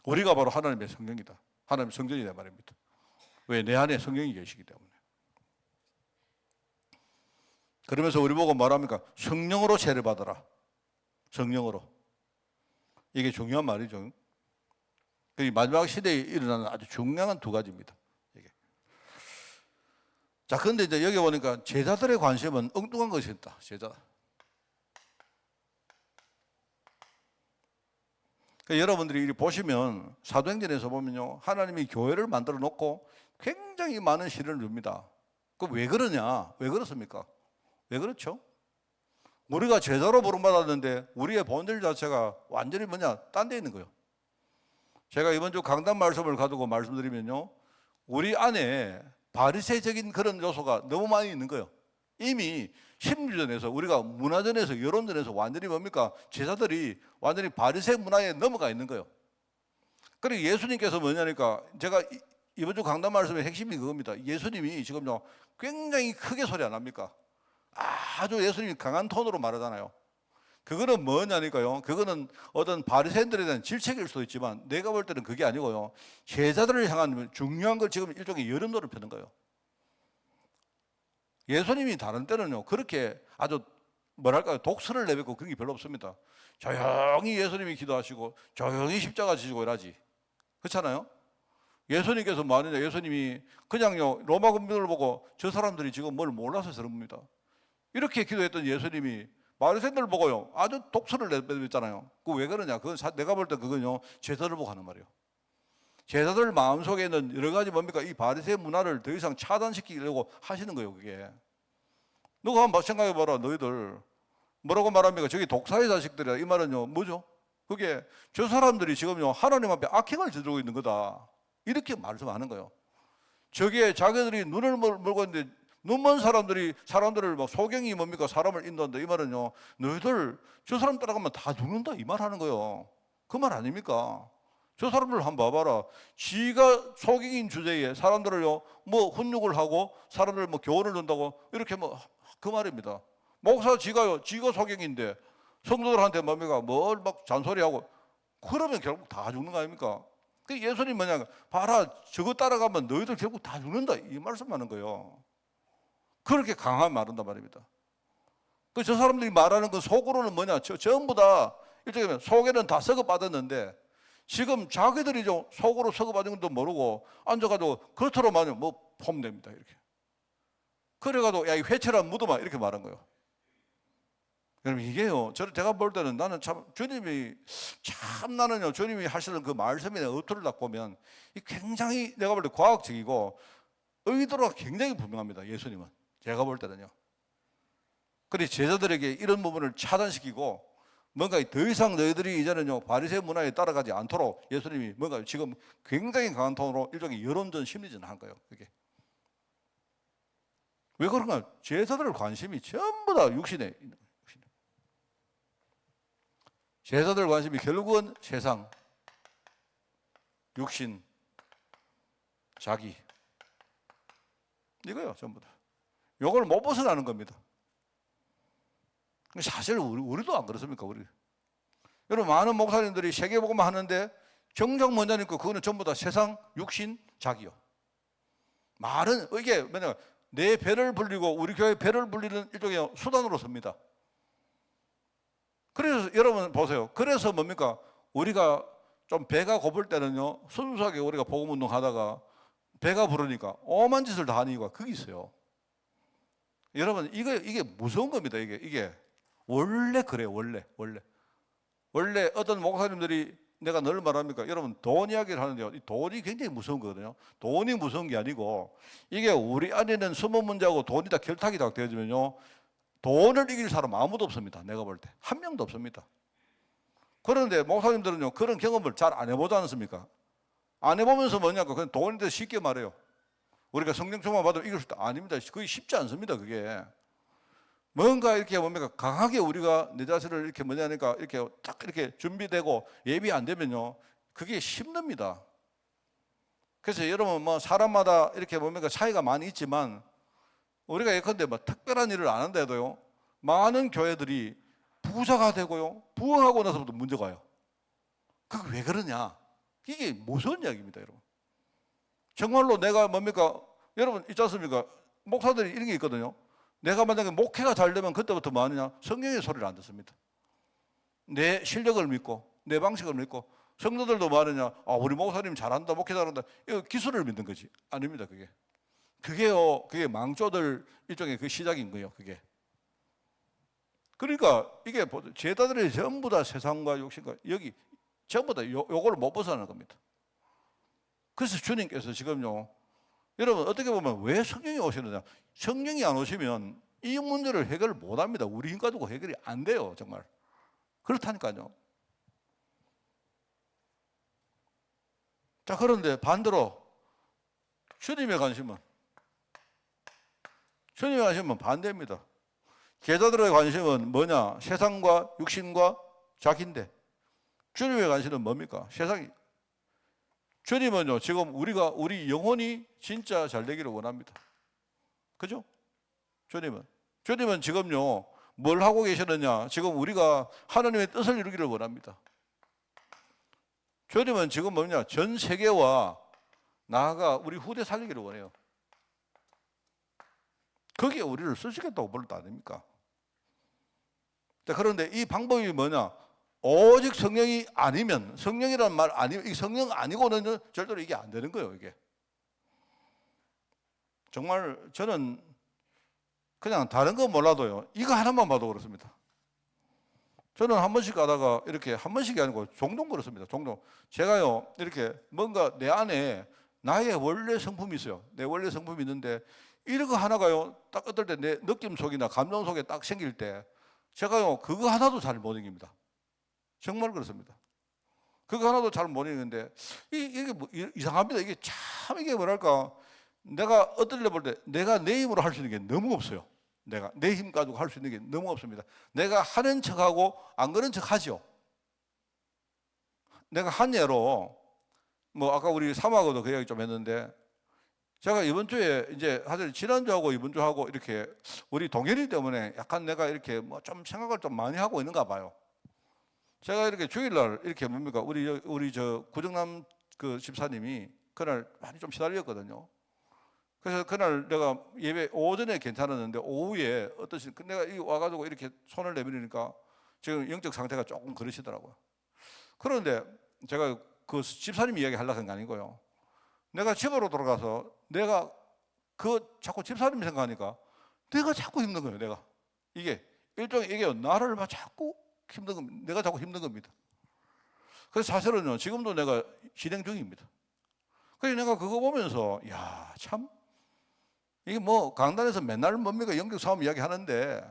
우리가 바로 하나님의 성령이다. 하나님의 성전이다 말입니다. 왜? 내 안에 성령이 계시기 때문에. 그러면서 우리 보고 말합니까? 성령으로 세례 받아라. 성령으로. 이게 중요한 말이죠. 마지막 시대에 일어나는 아주 중요한 두 가지입니다. 이게. 자, 그런데 이제 여기 보니까 제자들의 관심은 엉뚱한 것이었다. 제자. 여러분들이 보시면 사도행전에서 보면요, 하나님이 교회를 만들어 놓고 굉장히 많은 시련을 줍니다. 그 왜 그러냐? 왜 그렇습니까? 왜 그렇죠? 우리가 제자로 부름받았는데 우리의 본질 자체가 완전히 딴 데 있는 거예요. 제가 이번 주 강단 말씀을 가지고 말씀드리면요, 우리 안에 바리새적인 그런 요소가 너무 많이 있는 거예요. 이미 심리전에서, 우리가 문화전에서, 여론전에서 완전히 제자들이 완전히 바리새 문화에 넘어가 있는 거예요. 그리고 예수님께서 뭐냐니까, 제가 이번 주 강단 말씀의 핵심이 그겁니다. 예수님이 지금요 굉장히 크게 소리 안 합니까? 아주 예수님이 강한 톤으로 말하잖아요. 그거는 뭐냐니까요, 그거는 어떤 바리새인들에 대한 질책일 수도 있지만 내가 볼 때는 그게 아니고요, 제자들을 향한 중요한 걸 지금 일종의 여론노를 펴는 거예요. 예수님이 다른 때는요 그렇게 아주 독설을 내뱉고 그런 게 별로 없습니다. 조용히 예수님이 기도하시고 조용히 십자가 지시고 이러지. 그렇잖아요? 예수님께서 말이냐, 예수님이 그냥요 로마 군병을 보고 저 사람들이 지금 뭘 몰라서 그런 겁니다. 이렇게 기도했던 예수님이 바리새인들 보고요 아주 독설을 내뱉잖아요. 그 왜 그러냐? 그건 내가 볼 때 그건요 제자들 보고 하는 말이에요. 제자들 마음속에 있는 여러 가지 이 바리새 문화를 더 이상 차단시키려고 하시는 거예요. 그게 너가 한번 생각해봐라. 너희들 뭐라고 말합니까? 저기 독사의 자식들이야. 이 말은요 뭐죠? 그게 저 사람들이 지금요 하나님 앞에 악행을 저지르고 있는 거다, 이렇게 말씀하는 거예요. 저기에 자기들이 눈을 멀고 있는데 눈먼 사람들을 막 소경이 뭡니까? 사람을 인도한다. 이 말은요, 너희들 저 사람 따라가면 다 죽는다. 이 말 하는 거예요. 그 말 아닙니까? 저 사람들 한번 봐봐라. 지가 소경인 주제에 사람들을요, 뭐 훈육을 하고 사람들 뭐 교훈을 준다고 이렇게 뭐 그 말입니다. 목사 지가 소경인데 성도들한테 뭡니까? 뭘 막 잔소리하고 그러면 결국 다 죽는 거 아닙니까? 그 예수님 뭐냐? 봐라, 저거 따라가면 너희들 결국 다 죽는다. 이 말씀하는 거예요. 그렇게 강하게 말한단 말입니다. 그 저 사람들이 말하는 그 속으로는 뭐냐? 전부 다 일종의 속에는 다 썩어 빠졌는데 지금 자기들이 좀 속으로 썩어 빠진 것도 모르고 앉아가지고 겉으로 말하면 뭐 폼냅니다. 이렇게. 그래가지고 야, 이 회초란 묻어마 이렇게 말한 거예요. 여러분 이게요. 제가 볼 때는 나는 참 나는요. 주님이 하시는 그 말씀의 의도를 딱 보면 굉장히 내가 볼 때 과학적이고 의도가 굉장히 분명합니다. 예수님은 제가 볼 때는요. 그래서 제자들에게 이런 부분을 차단시키고 뭔가 더 이상 너희들이 이제는요 바리새 문화에 따라가지 않도록 예수님이 뭔가 지금 굉장히 강한 톤으로 일종의 여론전 심리전 한 거예요. 그게 왜 그런가? 제자들 관심이 전부 다 육신에 있는 거예요. 제자들 관심이 결국은 세상, 육신, 자기 이거요 전부 다. 이걸 못 벗어나는 겁니다. 사실 우리도 안 그렇습니까? 우리 여러분 많은 목사님들이 세계복음만 하는데 정작 뭐냐니까 그거는 전부 다 세상, 육신, 자기요. 말은 이게 뭐냐 내 배를 불리고 우리 교회 배를 불리는 일종의 수단으로 씁니다. 그래서 여러분 보세요. 그래서 뭡니까? 우리가 좀 배가 고플 때는요 순수하게 우리가 복음 운동하다가 배가 부르니까 오만 짓을 다 하는 이유가 그게 있어요. 여러분 이게 무서운 겁니다. 이게 원래 그래요. 원래 어떤 목사님들이 내가 늘 말합니까? 여러분 돈 이야기를 하는데요. 이 돈이 굉장히 무서운 거거든요. 돈이 무서운 게 아니고 이게 우리 안에는 숨은 문제하고 돈이 다 결탁이 딱 되어지면요. 돈을 이길 사람 아무도 없습니다. 내가 볼 때. 한 명도 없습니다. 그런데 목사님들은요. 그런 경험을 잘 안 해보지 않습니까? 안 해보면서 뭐냐고 그냥 돈에 대해서 쉽게 말해요. 우리가 성령 충만 받으면 이길 수 있다. 아닙니다. 그게 쉽지 않습니다. 그게. 뭔가 이렇게 뭡니까 강하게 우리가 내 자신을 이렇게 뭐냐니까 이렇게 딱 이렇게 준비되고 예비 안 되면요 그게 힘듭니다. 그래서 여러분 뭐 사람마다 이렇게 뭡니까 차이가 많이 있지만 우리가 예컨대 뭐 특별한 일을 안 한데도요 많은 교회들이 부자가 되고요 부흥하고 나서부터 문제가 와요. 그게 왜 그러냐? 이게 무서운 이야기입니다, 여러분. 정말로 내가 뭡니까 여러분 있지 않습니까? 목사들이 이런 게 있거든요. 내가 만약에 목회가 잘 되면 그때부터 뭐 하느냐? 성령의 소리를 안 듣습니다. 내 실력을 믿고 내 방식을 믿고 성도들도 뭐 하느냐? 아, 우리 목사님 잘한다, 목회 잘한다. 이거 기술을 믿는 거지. 아닙니다, 그게. 그게 망조들 일종의 그 시작인 거예요, 그게. 그러니까 이게 제자들이 전부 다 세상과 육신과 여기 전부 다 요걸 못 벗어나는 겁니다. 그래서 주님께서 지금요. 여러분 어떻게 보면 왜 성령이 오시느냐? 성령이 안 오시면 이 문제를 해결을 못합니다. 우리 힘 가지고 해결이 안 돼요. 정말 그렇다니까요. 자 그런데 반대로 주님의 관심은 반대입니다. 제자들의 관심은 뭐냐? 세상과 육신과 자기인데 주님의 관심은 뭡니까? 세상이. 주님은요, 지금 우리 영혼이 진짜 잘 되기를 원합니다. 그죠? 주님은 지금요, 뭘 하고 계시느냐? 지금 우리가 하나님의 뜻을 이루기를 원합니다. 주님은 지금 뭐냐? 전 세계와 나아가 우리 후대 살리기를 원해요. 거기에 우리를 쓰시겠다고 불렀다 아닙니까? 자, 그런데 이 방법이 뭐냐? 오직 성령이 아니면, 성령이라는 말 아니면, 이 성령 아니고는 절대로 이게 안 되는 거예요, 이게. 정말 저는 그냥 다른 건 몰라도요, 이거 하나만 봐도 그렇습니다. 저는 한 번씩 가다가 이렇게 한 번씩이 아니고 종종 그렇습니다. 종종. 제가요, 이렇게 뭔가 내 안에 나의 원래 성품이 있어요. 내 원래 성품이 있는데, 이거 하나가요, 딱 어떨 때 내 느낌 속이나 감정 속에 딱 생길 때, 제가요, 그거 하나도 잘 못 이깁니다. 정말 그렇습니다. 그거 하나도 잘 못 이기는데 이게 뭐 이상합니다. 이게 참 이게 뭐랄까 내가 어떨래 볼 때 내가 내 힘으로 할 수 있는 게 너무 없어요. 내가 내 힘 가지고 할 수 있는 게 너무 없습니다. 내가 하는 척하고 안 그런 척하죠. 내가 한 예로 뭐 아까 우리 사모하고도 그 이야기 좀 했는데, 제가 이번 주에 이제 사실 지난주하고 이번 주하고 이렇게 우리 동현이 때문에 약간 내가 이렇게 뭐 좀 생각을 좀 많이 하고 있는가 봐요. 제가 이렇게 주일날 이렇게 뭡니까 우리 저 구정남 그 집사님이 그날 많이 좀 시달렸거든요. 그래서 그날 내가 예배 오전에 괜찮았는데 오후에 어떠시 내가 이 와가지고 이렇게 손을 내밀으니까 지금 영적 상태가 조금 그러시더라고요. 그런데 제가 그 집사님 이야기 하려고 한 게 아니고요. 내가 집으로 돌아가서 내가 그 자꾸 집사님 생각하니까 내가 자꾸 힘든 거예요. 내가 이게 일종의 이게 나를 막 자꾸 힘든 겁니다. 내가 자꾸 힘든 겁니다. 그래서 사실은요 지금도 내가 진행 중입니다. 그래서 내가 그거 보면서 야 참 이게 뭐 강단에서 맨날 뭡니까 영적 싸움 이야기 하는데,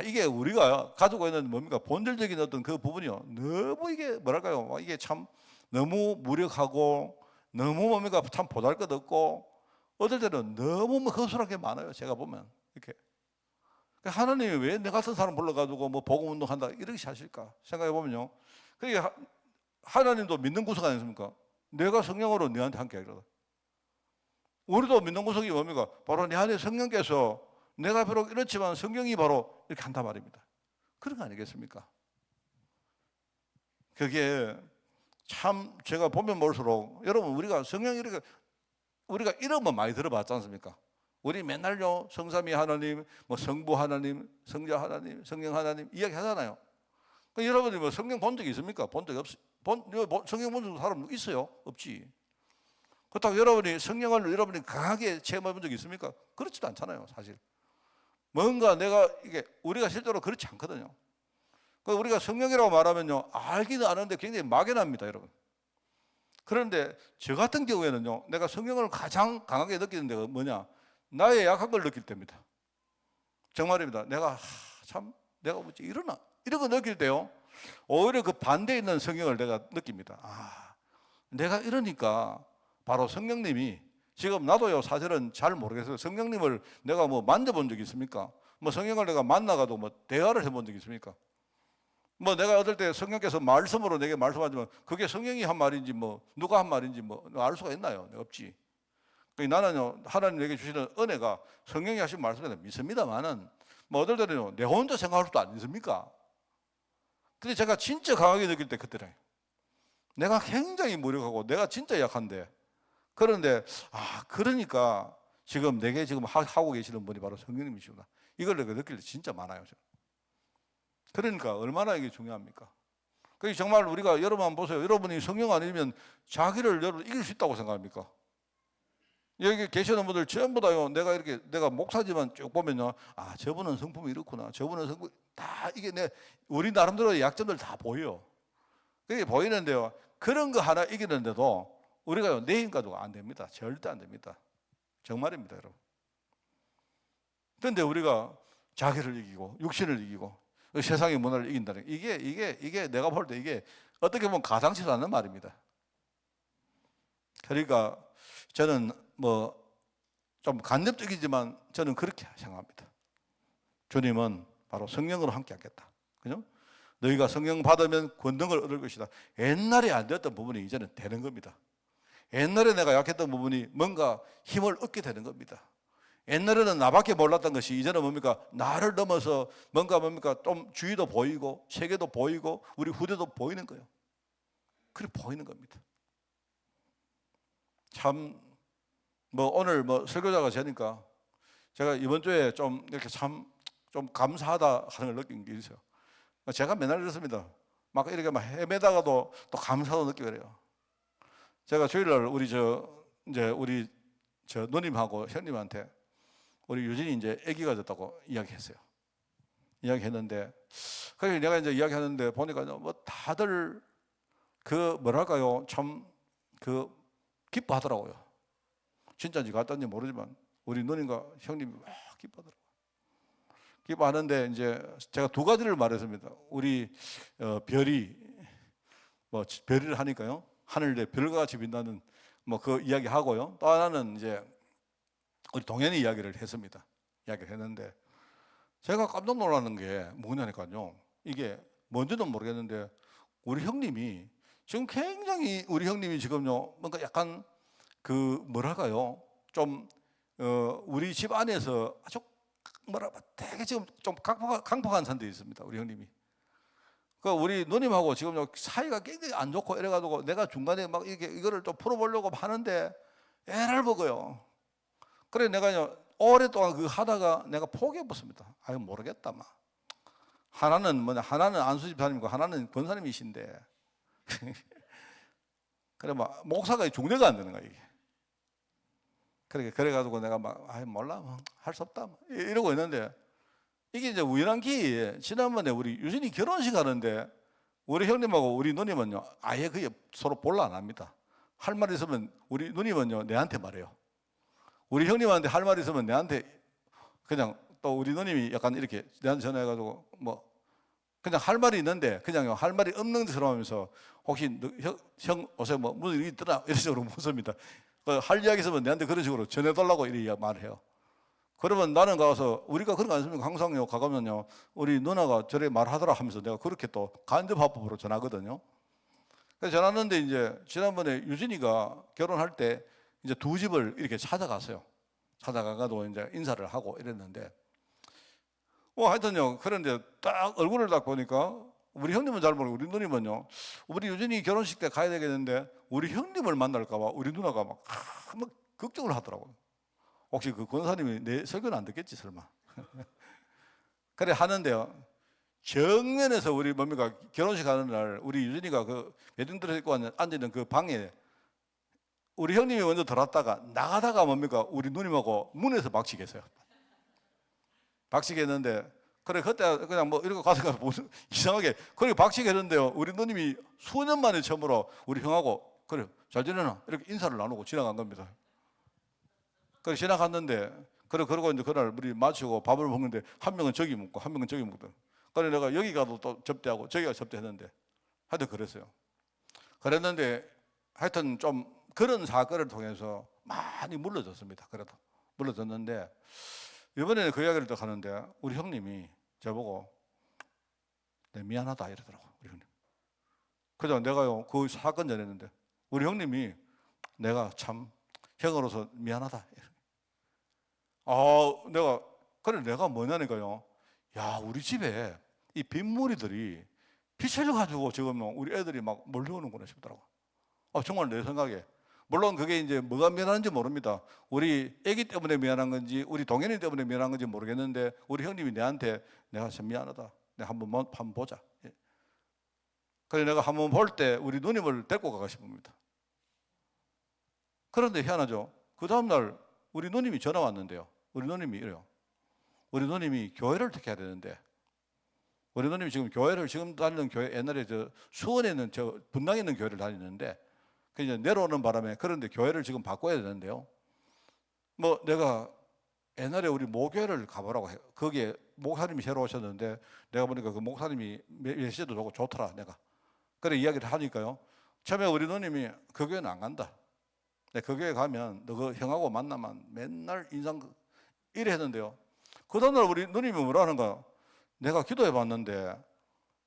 이게 우리가 가지고 있는 뭡니까 본질적인 어떤 그 부분이요 너무 이게 뭐랄까요 이게 참 너무 무력하고 너무 뭡니까 참 보잘것없고 어떨 때는 너무 뭐 허술한 게 많아요. 제가 보면 이렇게 하나님이 왜 내 같은 사람 불러가지고 뭐 복음 운동한다 이렇게 하실까 생각해 보면요, 그게 하나님도 믿는 구석 아니십니까? 내가 성령으로 너한테 함께 하리라. 우리도 믿는 구석이 뭡니까? 바로 내 안에 성령께서 내가 비록 이렇지만 성령이 바로 이렇게 한단 말입니다. 그런 거 아니겠습니까? 그게 참 제가 보면 볼수록 여러분 우리가 성령 이렇게 우리가 이름은 많이 들어봤지 않습니까? 우리 맨날요 성삼위 하나님, 뭐 성부 하나님, 성자 하나님, 성령 하나님 이야기 하잖아요. 여러분이 뭐 성령 본 적 있습니까? 본 적이 성령 본 적 사람 있어요? 없지. 그렇다고 여러분이 성령을 여러분이 강하게 체험해 본 적이 있습니까? 그렇지도 않잖아요, 사실. 뭔가 내가 이게 우리가 실제로 그렇지 않거든요. 우리가 성령이라고 말하면요, 알기는 아는데 굉장히 막연합니다, 여러분. 그런데 저 같은 경우에는요, 내가 성령을 가장 강하게 느끼는 데가 뭐냐? 나의 약한 걸 느낄 때입니다. 정말입니다. 내가 내가 어찌 이러나? 이런 거 느낄 때요, 오히려 그 반대에 있는 성령을 내가 느낍니다. 내가 이러니까 바로 성령님이 지금 나도요 사실은 잘 모르겠어요. 성령님을 내가 뭐 만져본 적이 있습니까? 뭐 성령을 내가 만나가도 뭐 대화를 해본 적이 있습니까? 뭐 내가 어떨 때 성령께서 말씀으로 내게 말씀하지만 그게 성령이 한 말인지 뭐 누가 한 말인지 뭐 알 수가 있나요? 없지. 나는요 하나님 내게 주시는 은혜가 성령이 하신 말씀을 믿습니다만은 뭐 어떨 때는요 내 혼자 생각할 수도 안 있습니까? 근데 제가 진짜 강하게 느낄 때 그때라요. 내가 굉장히 무력하고 내가 진짜 약한데, 그런데 그러니까 지금 내게 지금 하고 계시는 분이 바로 성령님이시구나. 이걸 내가 느낄 때 진짜 많아요. 그러니까 얼마나 이게 중요합니까? 정말 우리가 여러분 한번 보세요. 여러분이 성령 아니면 자기를 여러분 이길 수 있다고 생각합니까? 여기 계시는 분들 전부 다요. 내가 목사지만 쭉 보면요. 저분은 성품이 이렇구나. 저분은 성품 다 이게 우리 나름대로의 약점들 다 보여. 그게 보이는데요. 그런 거 하나 이기는데도 우리가 내 힘 가지고 안 됩니다. 절대 안 됩니다. 정말입니다, 여러분. 그런데 우리가 자기를 이기고 육신을 이기고 세상의 문화를 이긴다는 이게 내가 볼 때 이게 어떻게 보면 가당치도 않는 말입니다. 그러니까 저는 뭐 좀 간접적이지만 저는 그렇게 생각합니다. 주님은 바로 성령으로 함께 하겠다. 그죠? 너희가 성령 받으면 권능을 얻을 것이다. 옛날에 안 됐던 부분이 이제는 되는 겁니다. 옛날에 내가 약했던 부분이 뭔가 힘을 얻게 되는 겁니다. 옛날에는 나밖에 몰랐던 것이 이제는 뭡니까? 나를 넘어서 뭡니까? 좀 주위도 보이고 세계도 보이고 우리 후대도 보이는 거예요. 그렇게 보이는 겁니다. 참 뭐 오늘 뭐 설교자가 되니까 제가 이번 주에 좀 이렇게 참 좀 감사하다 하는 걸 느낀 게 있어요. 제가 맨날 이렇습니다. 막 이렇게 막 헤매다가도 또 감사도 느끼고 그래요. 제가 주일날 우리 누님하고 형님한테 우리 유진이 이제 아기가 됐다고 이야기했어요. 이야기했는데, 그래서 내가 이제 이야기하는데 보니까 뭐 다들 그 뭐랄까요, 참 그 기뻐하더라고요. 진짜인지 가짜인지 모르지만 우리 누님과 형님이 막 기뻐하더라고요. 기뻐하는데 이제 제가 두 가지를 말했습니다. 우리 별이 뭐 별을 하니까요 하늘에 별과 같이 빛나는 뭐 그 이야기 하고요. 또 하나는 이제 우리 동현이 이야기를 했습니다. 이야기를 했는데 제가 깜짝 놀라는 게 뭐냐니까요. 이게 뭔지는 모르겠는데 우리 형님이 지금 굉장히 우리 형님이 지금요 뭔가 약간 그 뭐랄까요 좀 우리 집 안에서 아주 뭐라 되게 지금 좀 강팍한 상태에 있습니다. 우리 형님이. 그 우리 누님하고 지금 사이가 굉장히 안 좋고 이래가지고 내가 중간에 막 이거를 좀 풀어보려고 하는데 애를 먹어요. 그래 내가 오랫동안 그 하다가 내가 포기해봤습니다. 아유 모르겠다 막. 하나는 안수 집사님이고 하나는 권사님이신데 그래 막 목사가 중재가 안 되는 거야 이게. 그래가지고 내가 막 아이 몰라 할 수 없다 이러고 있는데 이게 이제 우연한 기회에 지난번에 우리 유진이 결혼식 하는데 우리 형님하고 우리 누님은요 아예 그게 서로 볼라 안 합니다. 할 말 있으면 우리 누님은요 내한테 말해요. 우리 형님한테 할 말 있으면 내한테 그냥 또 우리 누님이 약간 이렇게 내한테 전화해가지고 뭐 그냥 할 말이 있는데 그냥 할 말이 없는 듯처럼 하면서 혹시 형 요새 뭐 무슨 일이 있더라 이런 식으로 묻습니다. 할 이야기 있으면 내한테 그런 식으로 전해달라고 이렇게 말을 해요. 그러면 나는 가서 우리가 그런 거 아닙니까? 항상요 가가면요 우리 누나가 저래 말하더라 하면서 내가 그렇게 또 간접화법으로 전하거든요. 그래서 전화하는데 이제 지난번에 유진이가 결혼할 때 이제 두 집을 이렇게 찾아갔어요. 찾아가가지고 이제 인사를 하고 이랬는데 하여튼요 그런데 딱 얼굴을 딱 보니까 우리 형님은 잘 모르고 우리 누님은요 우리 유진이 결혼식 때 가야 되겠는데 우리 형님을 만날까봐 우리 누나가 막 걱정을 하더라고요. 혹시 그 권사님이 내 설교는 안 듣겠지 설마. 그래 하는데요 정면에서 우리 뭡니까 결혼식 하는 날 우리 유진이가 그 웨딩드레스 입고 앉아있는 그 방에 우리 형님이 먼저 들어왔다가 나가다가 뭡니까 우리 누님하고 문에서 박치겠어요. 박치겠는데 그래 그때 그냥 뭐 이러고 가다가 무슨 이상하게 그렇게 박치겠는데요 우리 누님이 수년 만에 처음으로 우리 형하고 그래 잘 지내나 이렇게 인사를 나누고 지나간 겁니다. 그래 지나갔는데 그러고 이제 그날 우리 마치고 밥을 먹는데 한 명은 저기 먹고 한 명은 저기 먹거든. 그래 내가 여기 가도 또 접대하고 저기가 접대했는데 하여튼 그랬어요. 그랬는데 하여튼 좀 그런 사건을 통해서 많이 물러졌습니다. 그래도 물러졌는데 이번에는 그 이야기를 딱 하는데 우리 형님이 저보고 내 미안하다 이러더라고 우리 형님. 그래서 내가요 그 사건 전했는데 우리 형님이 내가 참 형으로서 미안하다. 내가 그래 내가 뭐냐니까요. 야 우리 집에 이 빗무리들이 빛을 가지고 지금 우리 애들이 막 몰려오는구나 싶더라고. 정말 내 생각에 물론 그게 이제 뭐가 미안한지 모릅니다. 우리 애기 때문에 미안한 건지 우리 동현이 때문에 미안한 건지 모르겠는데 우리 형님이 내한테 내가 참 미안하다. 내가 한번 보자. 그래서 내가 한번 볼 때 우리 누님을 데리고 가고 싶습니다. 그런데 희한하죠. 그 다음날 우리 누님이 전화 왔는데요. 우리 누님이 이래요. 우리 누님이 교회를 택해야 되는데 우리 누님이 지금 교회를 지금 다니는 교회 옛날에 수원에 있는 분당에 있는 교회를 다니는데 그냥 내려오는 바람에 그런데 교회를 지금 바꿔야 되는데요. 뭐 내가 옛날에 우리 모교회를 가보라고 해요. 거기에 목사님이 새로 오셨는데 내가 보니까 그 목사님이 메시지도 좋고 좋더라 내가. 그래 이야기를 하니까요. 처음에 우리 누님이 그 교회는 안 간다. 그 교회 가면 너 그 형하고 만나면 맨날 인상 이래 했는데요. 그 다음날 우리 누님이 뭐라 하는가? 내가 기도해 봤는데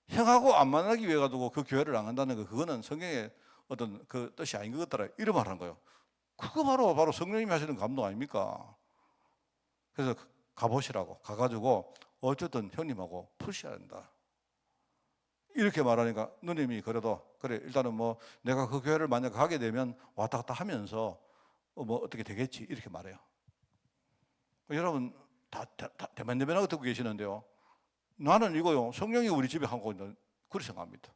형하고 안 만나기 위해 가지고 그 교회를 안 간다는 거 그거는 성경의 어떤 그 뜻이 아닌 것 같더라 이런 말 하는 거예요. 그거 바로 성령님이 하시는 감동 아닙니까? 그래서 가보시라고 가가지고 어쨌든 형님하고 푸셔야 한다 이렇게 말하니까 누님이 그래도 그래 일단은 뭐 내가 그 교회를 만약 가게 되면 왔다 갔다 하면서 뭐 어떻게 되겠지 이렇게 말해요. 여러분 다 대만대만하게 듣고 계시는데요. 나는 이거요 성령이 우리 집에 하고 있는 그렇게 생각합니다.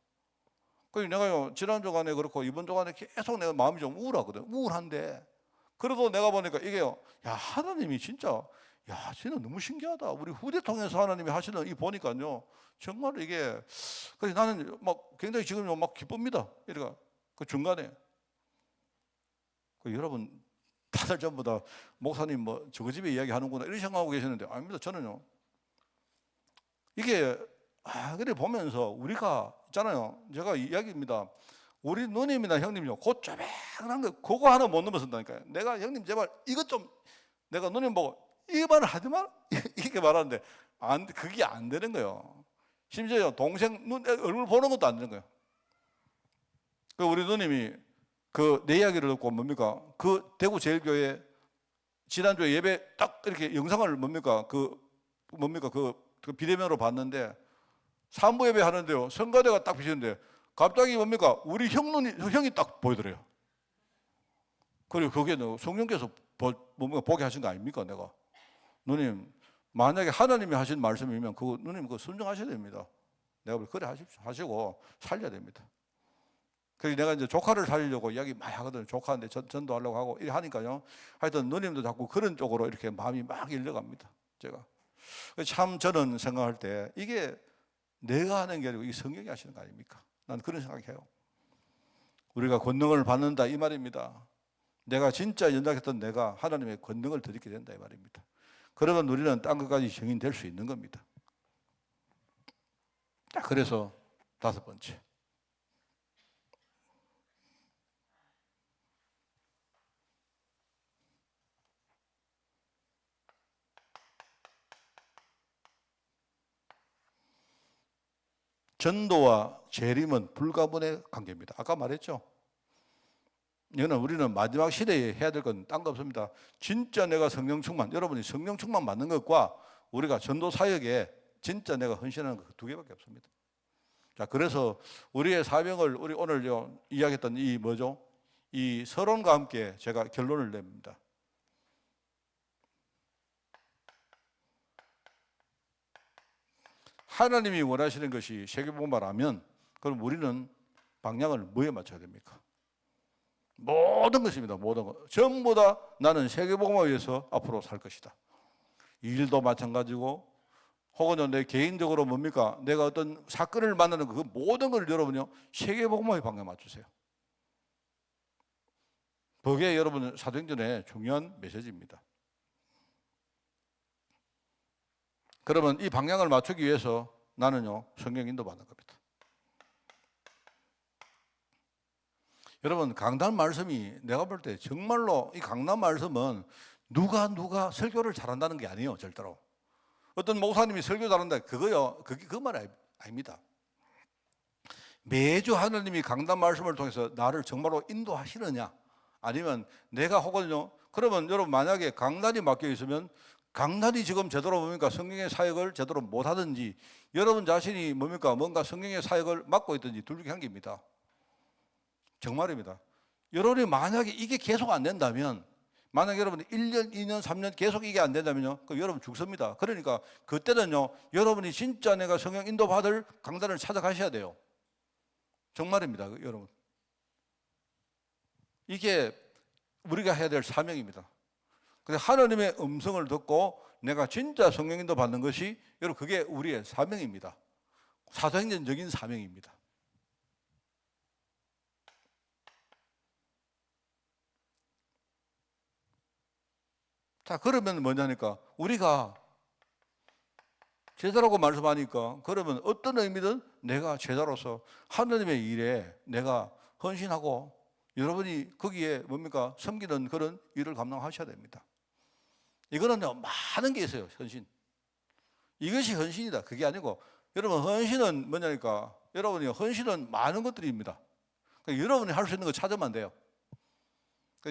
그래서 내가요 지난 주간에 그렇고 이번 주간에 계속 내가 마음이 좀 우울하거든. 우울한데 그래도 내가 보니까 이게요 야 하나님이 진짜 너무 신기하다. 우리 후대 통해서 하나님이 하시는 이 보니까요 정말 이게 그래서 나는 막 굉장히 지금 막 기쁩니다. 이래가 그 중간에 여러분 다들 전부 다 목사님 뭐 저거 집에 이야기하는구나 이런 생각하고 계시는데 아닙니다. 저는요 이게 그래 보면서 우리가 있잖아요. 제가 이야기입니다. 우리 누님이나 형님요 그 쪼매한 거 그거 하나 못 넘어선다니까요. 내가 형님 제발 이것 좀 내가 누님 보고 이 말을 하지 마라 이렇게 말하는데 그게 안 되는 거예요. 심지어 동생 얼굴 보는 것도 안 되는 거예요. 그 우리 누님이 그 내 이야기를 듣고 뭡니까? 그 대구 제일교회 지난주에 예배 딱 이렇게 영상을 그 비대면으로 봤는데 산부 예배 하는데요. 성가대가 딱 비치는데 갑자기 우리 형이 딱 보이더래요. 그리고 그게 성령께서 보게 하신 거 아닙니까? 내가 누님 만약에 하나님이 하신 말씀이면 누님 그거 순종하셔야 됩니다. 내가 그래 하시고 살려야 됩니다. 그래서 내가 이제 조카를 살리려고 이야기 많이 하거든요. 조카한테 전도하려고 하고 이렇게 하니까요. 하여튼 누님도 자꾸 그런 쪽으로 이렇게 마음이 막 일러갑니다. 제가 참 저는 생각할 때 이게 내가 하는 게 아니고 이 성령이 하시는 거 아닙니까? 난 그런 생각해요. 우리가 권능을 받는다 이 말입니다. 내가 진짜 연약했던 내가 하나님의 권능을 드리게 된다 이 말입니다. 그러면 우리는 딴 것까지 증인될 수 있는 겁니다. 그래서 5번째, 전도와 재림은 불가분의 관계입니다. 아까 말했죠. 이거는 우리는 마지막 시대에 해야 될 건 딴 거 없습니다. 진짜 내가 성령 충만, 여러분이 성령 충만 받는 것과 우리가 전도 사역에 진짜 내가 헌신하는 것 2개밖에 없습니다. 자, 그래서 우리의 사명을 우리 오늘 이야기했던 이 서론과 함께 제가 결론을 냅니다. 하나님이 원하시는 것이 세계복음화라면 그럼 우리는 방향을 뭐에 맞춰야 됩니까? 모든 것입니다. 모든 것. 전부 다 나는 세계복음화를 위해서 앞으로 살 것이다. 일도 마찬가지고 혹은 내 개인적으로 내가 어떤 사건을 만나는 그 모든 걸 여러분요 세계복음화의 방향에 맞추세요. 그게 여러분 사도행전의 중요한 메시지입니다. 그러면 이 방향을 맞추기 위해서 나는요 성령 인도 받는 겁니다. 여러분 강단 말씀이 내가 볼 때 정말로 이 강단 말씀은 누가 설교를 잘한다는 게 아니에요. 절대로. 어떤 목사님이 설교 잘한다 그게 그 말 아닙니다. 매주 하나님이 강단 말씀을 통해서 나를 정말로 인도하시느냐 아니면 내가 혹은요 그러면 여러분 만약에 강단이 맡겨 있으면 강단이 지금 제대로 성령의 사역을 제대로 못하든지 여러분 자신이 뭔가 성령의 사역을 맡고 있든지 둘 중에 한 개입니다. 정말입니다. 여러분이 만약에 이게 계속 안 된다면 만약에 여러분이 1년, 2년, 3년 계속 이게 안 된다면요 그럼 여러분 죽습니다. 그러니까 그때는요 여러분이 진짜 내가 성령 인도받을 강단을 찾아가셔야 돼요. 정말입니다. 여러분 이게 우리가 해야 될 사명입니다. 그래서 하나님의 음성을 듣고 내가 진짜 성령 인도 받는 것이 여러분 그게 우리의 사명입니다. 사도행전적인 사명입니다. 자 그러면 뭐냐니까 우리가 제자라고 말씀하니까 그러면 어떤 의미든 내가 제자로서 하나님의 일에 내가 헌신하고 여러분이 거기에 섬기는 그런 일을 감당하셔야 됩니다. 이거는요 많은 게 있어요. 헌신 이것이 헌신이다 그게 아니고 여러분 헌신은 뭐냐니까 여러분이 헌신은 많은 것들입니다. 그러니까 여러분이 할 수 있는 거 찾으면 돼요.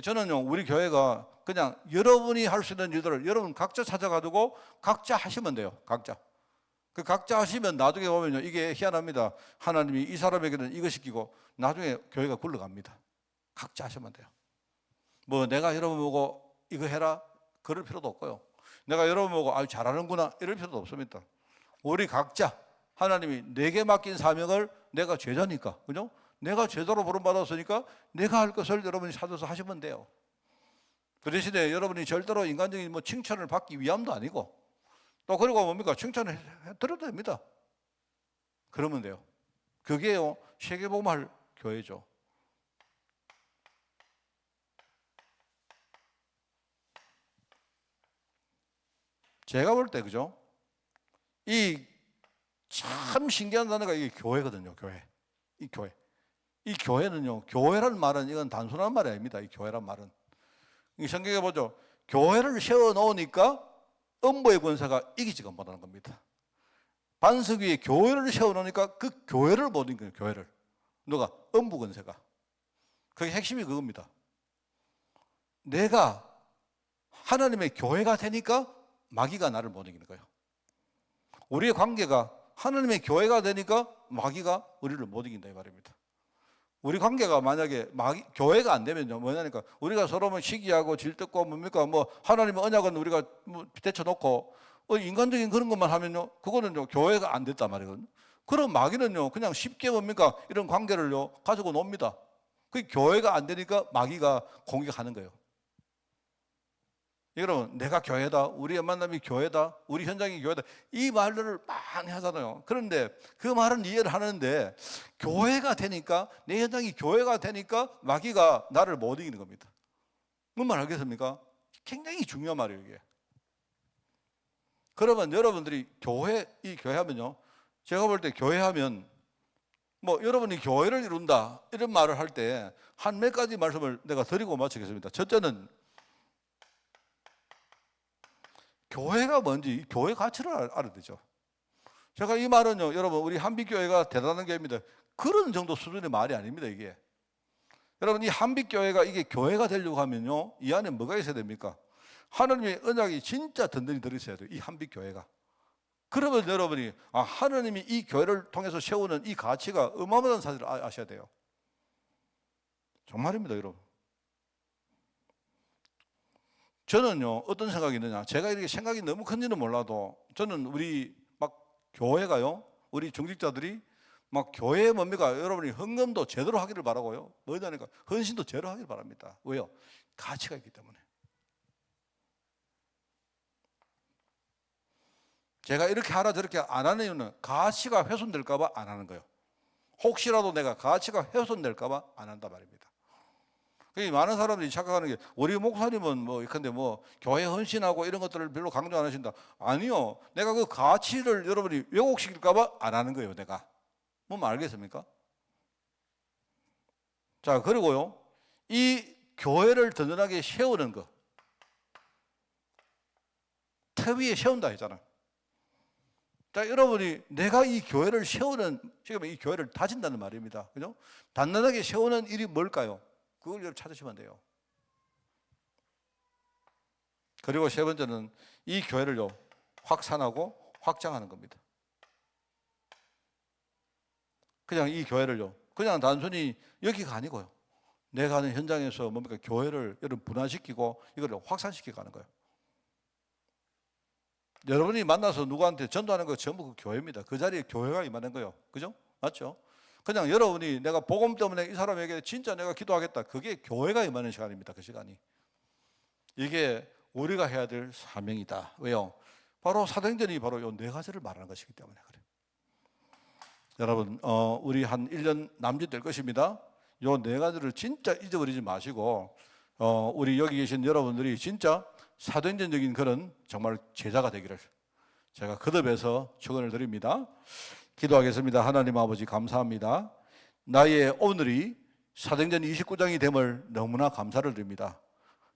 저는요 우리 교회가 그냥 여러분이 할 수 있는 일들을 여러분 각자 찾아가지고 각자 하시면 돼요. 각자 하시면 나중에 보면요 이게 희한합니다. 하나님이 이 사람에게는 이거 시키고 나중에 교회가 굴러갑니다. 각자 하시면 돼요. 내가 여러분 보고 이거 해라 그럴 필요도 없고요. 내가 여러분 보고 잘하는구나 이럴 필요도 없습니다. 우리 각자 하나님이 내게 맡긴 사명을 내가 제자니까 그죠? 내가 제자로 부름받았으니까 내가 할 것을 여러분이 찾아서 하시면 돼요. 그 대신에 여러분이 절대로 인간적인 칭찬을 받기 위함도 아니고 또 그리고 칭찬을 드려도 됩니다. 그러면 돼요. 그게요 세계복음할 교회죠. 제가 볼 때 그죠? 이 참 신기한 단어가 이게 교회거든요. 이 교회는요 교회란 말은 이건 단순한 말이 아닙니다. 이 교회란 말은 이 성경에 보죠. 교회를 세워놓으니까 음부의 권세가 이기지가 못하는 겁니다. 반석 위에 교회를 세워놓으니까 그 교회를 못 이기는 거예요. 교회를. 누가? 음부 권세가. 그게 핵심이 그겁니다. 내가 하나님의 교회가 되니까 마귀가 나를 못 이기는 거예요. 우리의 관계가 하나님의 교회가 되니까 마귀가 우리를 못 이긴다 이 말입니다. 우리 관계가 만약에 교회가 안 되면요, 뭐냐니까 우리가 서로 시기하고 질뜯고 뭡니까 뭐 하나님의 언약은 우리가 대쳐놓고 인간적인 그런 것만 하면요, 그거는요 교회가 안 됐단 말이거든요. 그럼 마귀는요 그냥 쉽게 뭡니까 이런 관계를요 가지고 놉니다. 그 교회가 안 되니까 마귀가 공격하는 거예요. 여러분, 내가 교회다, 우리의 만남이 교회다, 우리 현장이 교회다, 이 말들을 많이 하잖아요. 그런데 그 말은 이해를 하는데 교회가 되니까, 내 현장이 교회가 되니까 마귀가 나를 못 이기는 겁니다. 무슨 말 알겠습니까? 굉장히 중요한 말이에요 이게. 그러면 여러분들이 이 교회 하면요, 제가 볼 때 교회 하면 뭐 여러분이 교회를 이룬다 이런 말을 할 때 한 몇 가지 말씀을 내가 드리고 마치겠습니다. 첫째는 교회가 뭔지, 교회 가치를 알아야 되죠. 제가 이 말은요, 여러분, 우리 한빛교회가 대단한 교회입니다. 그런 정도 수준의 말이 아닙니다, 이게. 여러분, 이 한빛교회가 이게 교회가 되려고 하면요, 이 안에 뭐가 있어야 됩니까? 하나님의 언약이 진짜 든든히 들어있어야 돼요, 이 한빛교회가. 그러면 여러분이, 하나님이 이 교회를 통해서 세우는 이 가치가 어마어마한 사실을 아셔야 돼요. 정말입니다, 여러분. 저는요, 어떤 생각이 있느냐, 제가 이렇게 생각이 너무 큰지는 몰라도 저는 우리 막 교회가요, 우리 중직자들이 막 교회에 뭡니까, 여러분이 헌금도 제대로 하기를 바라고요, 뭐냐니까 헌신도 제대로 하기를 바랍니다. 왜요? 가치가 있기 때문에. 제가 이렇게 하라 저렇게 안 하는 이유는 가치가 훼손될까 봐 안 하는 거예요. 혹시라도 내가 가치가 훼손될까 봐 안 한단 말입니다. 많은 사람들이 착각하는 게, 우리 목사님은 뭐 근데 뭐 교회 헌신하고 이런 것들을 별로 강조 안 하신다. 아니요, 내가 그 가치를 여러분이 왜곡시킬까 봐 안 하는 거예요, 내가. 뭐 알겠습니까? 자, 그리고요, 이 교회를 든든하게 세우는 거, 터 위에 세운다 했잖아요. 자, 여러분이 내가 이 교회를 세우는, 지금 이 교회를 다진다는 말입니다. 그죠? 단단하게 세우는 일이 뭘까요? 그걸 여러분 찾으시면 돼요. 그리고 세 번째는 이 교회를요, 확산하고 확장하는 겁니다. 그냥 이 교회를요, 그냥 단순히 여기가 아니고요, 내가 하는 현장에서 뭡니까, 교회를 여러분 분화시키고 이걸 확산시켜 가는 거예요. 여러분이 만나서 누구한테 전도하는 거 전부 그 교회입니다. 그 자리에 교회가 임하는 거예요. 그죠? 맞죠? 그냥 여러분이 내가 복음 때문에 이 사람에게 진짜 내가 기도하겠다, 그게 교회가 임하는 시간입니다. 그 시간이. 이게 우리가 해야 될 사명이다. 왜요? 바로 사도행전이 바로 이 네 가지를 말하는 것이기 때문에 그래요. 여러분, 우리 한 1년 남짓될 것입니다. 이 네 가지를 진짜 잊어버리지 마시고, 우리 여기 계신 여러분들이 진짜 사도행전적인 그런 정말 제자가 되기를 제가 거듭해서 축원을 드립니다. 기도하겠습니다. 하나님 아버지, 감사합니다. 나의 오늘이 사도행전 29장이 됨을 너무나 감사를 드립니다.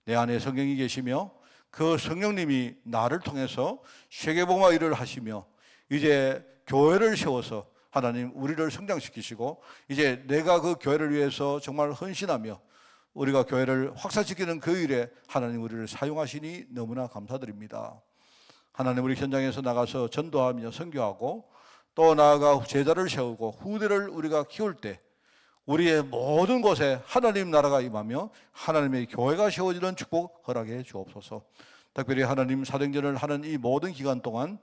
내 안에 성령이 계시며 그 성령님이 나를 통해서 세계복음화 일을 하시며 이제 교회를 세워서 하나님 우리를 성장시키시고 이제 내가 그 교회를 위해서 정말 헌신하며 우리가 교회를 확산시키는 그 일에 하나님 우리를 사용하시니 너무나 감사드립니다. 하나님, 우리 현장에서 나가서 전도하며 선교하고 또 나아가 제자를 세우고 후대를 우리가 키울 때 우리의 모든 곳에 하나님 나라가 임하며 하나님의 교회가 세워지는 축복 허락해 주옵소서. 특별히 하나님 사도행전을 하는 이 모든 기간 동안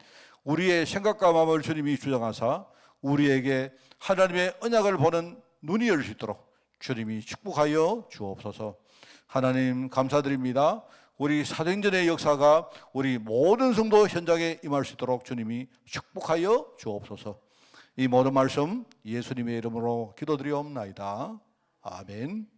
우리의 생각과 마음을 주님이 주장하사 우리에게 하나님의 언약을 보는 눈이 열 수 있도록 주님이 축복하여 주옵소서. 하나님 감사드립니다. 우리 사도행전의 역사가 우리 모든 성도 현장에 임할 수 있도록 주님이 축복하여 주옵소서. 이 모든 말씀 예수님의 이름으로 기도드리옵나이다. 아멘.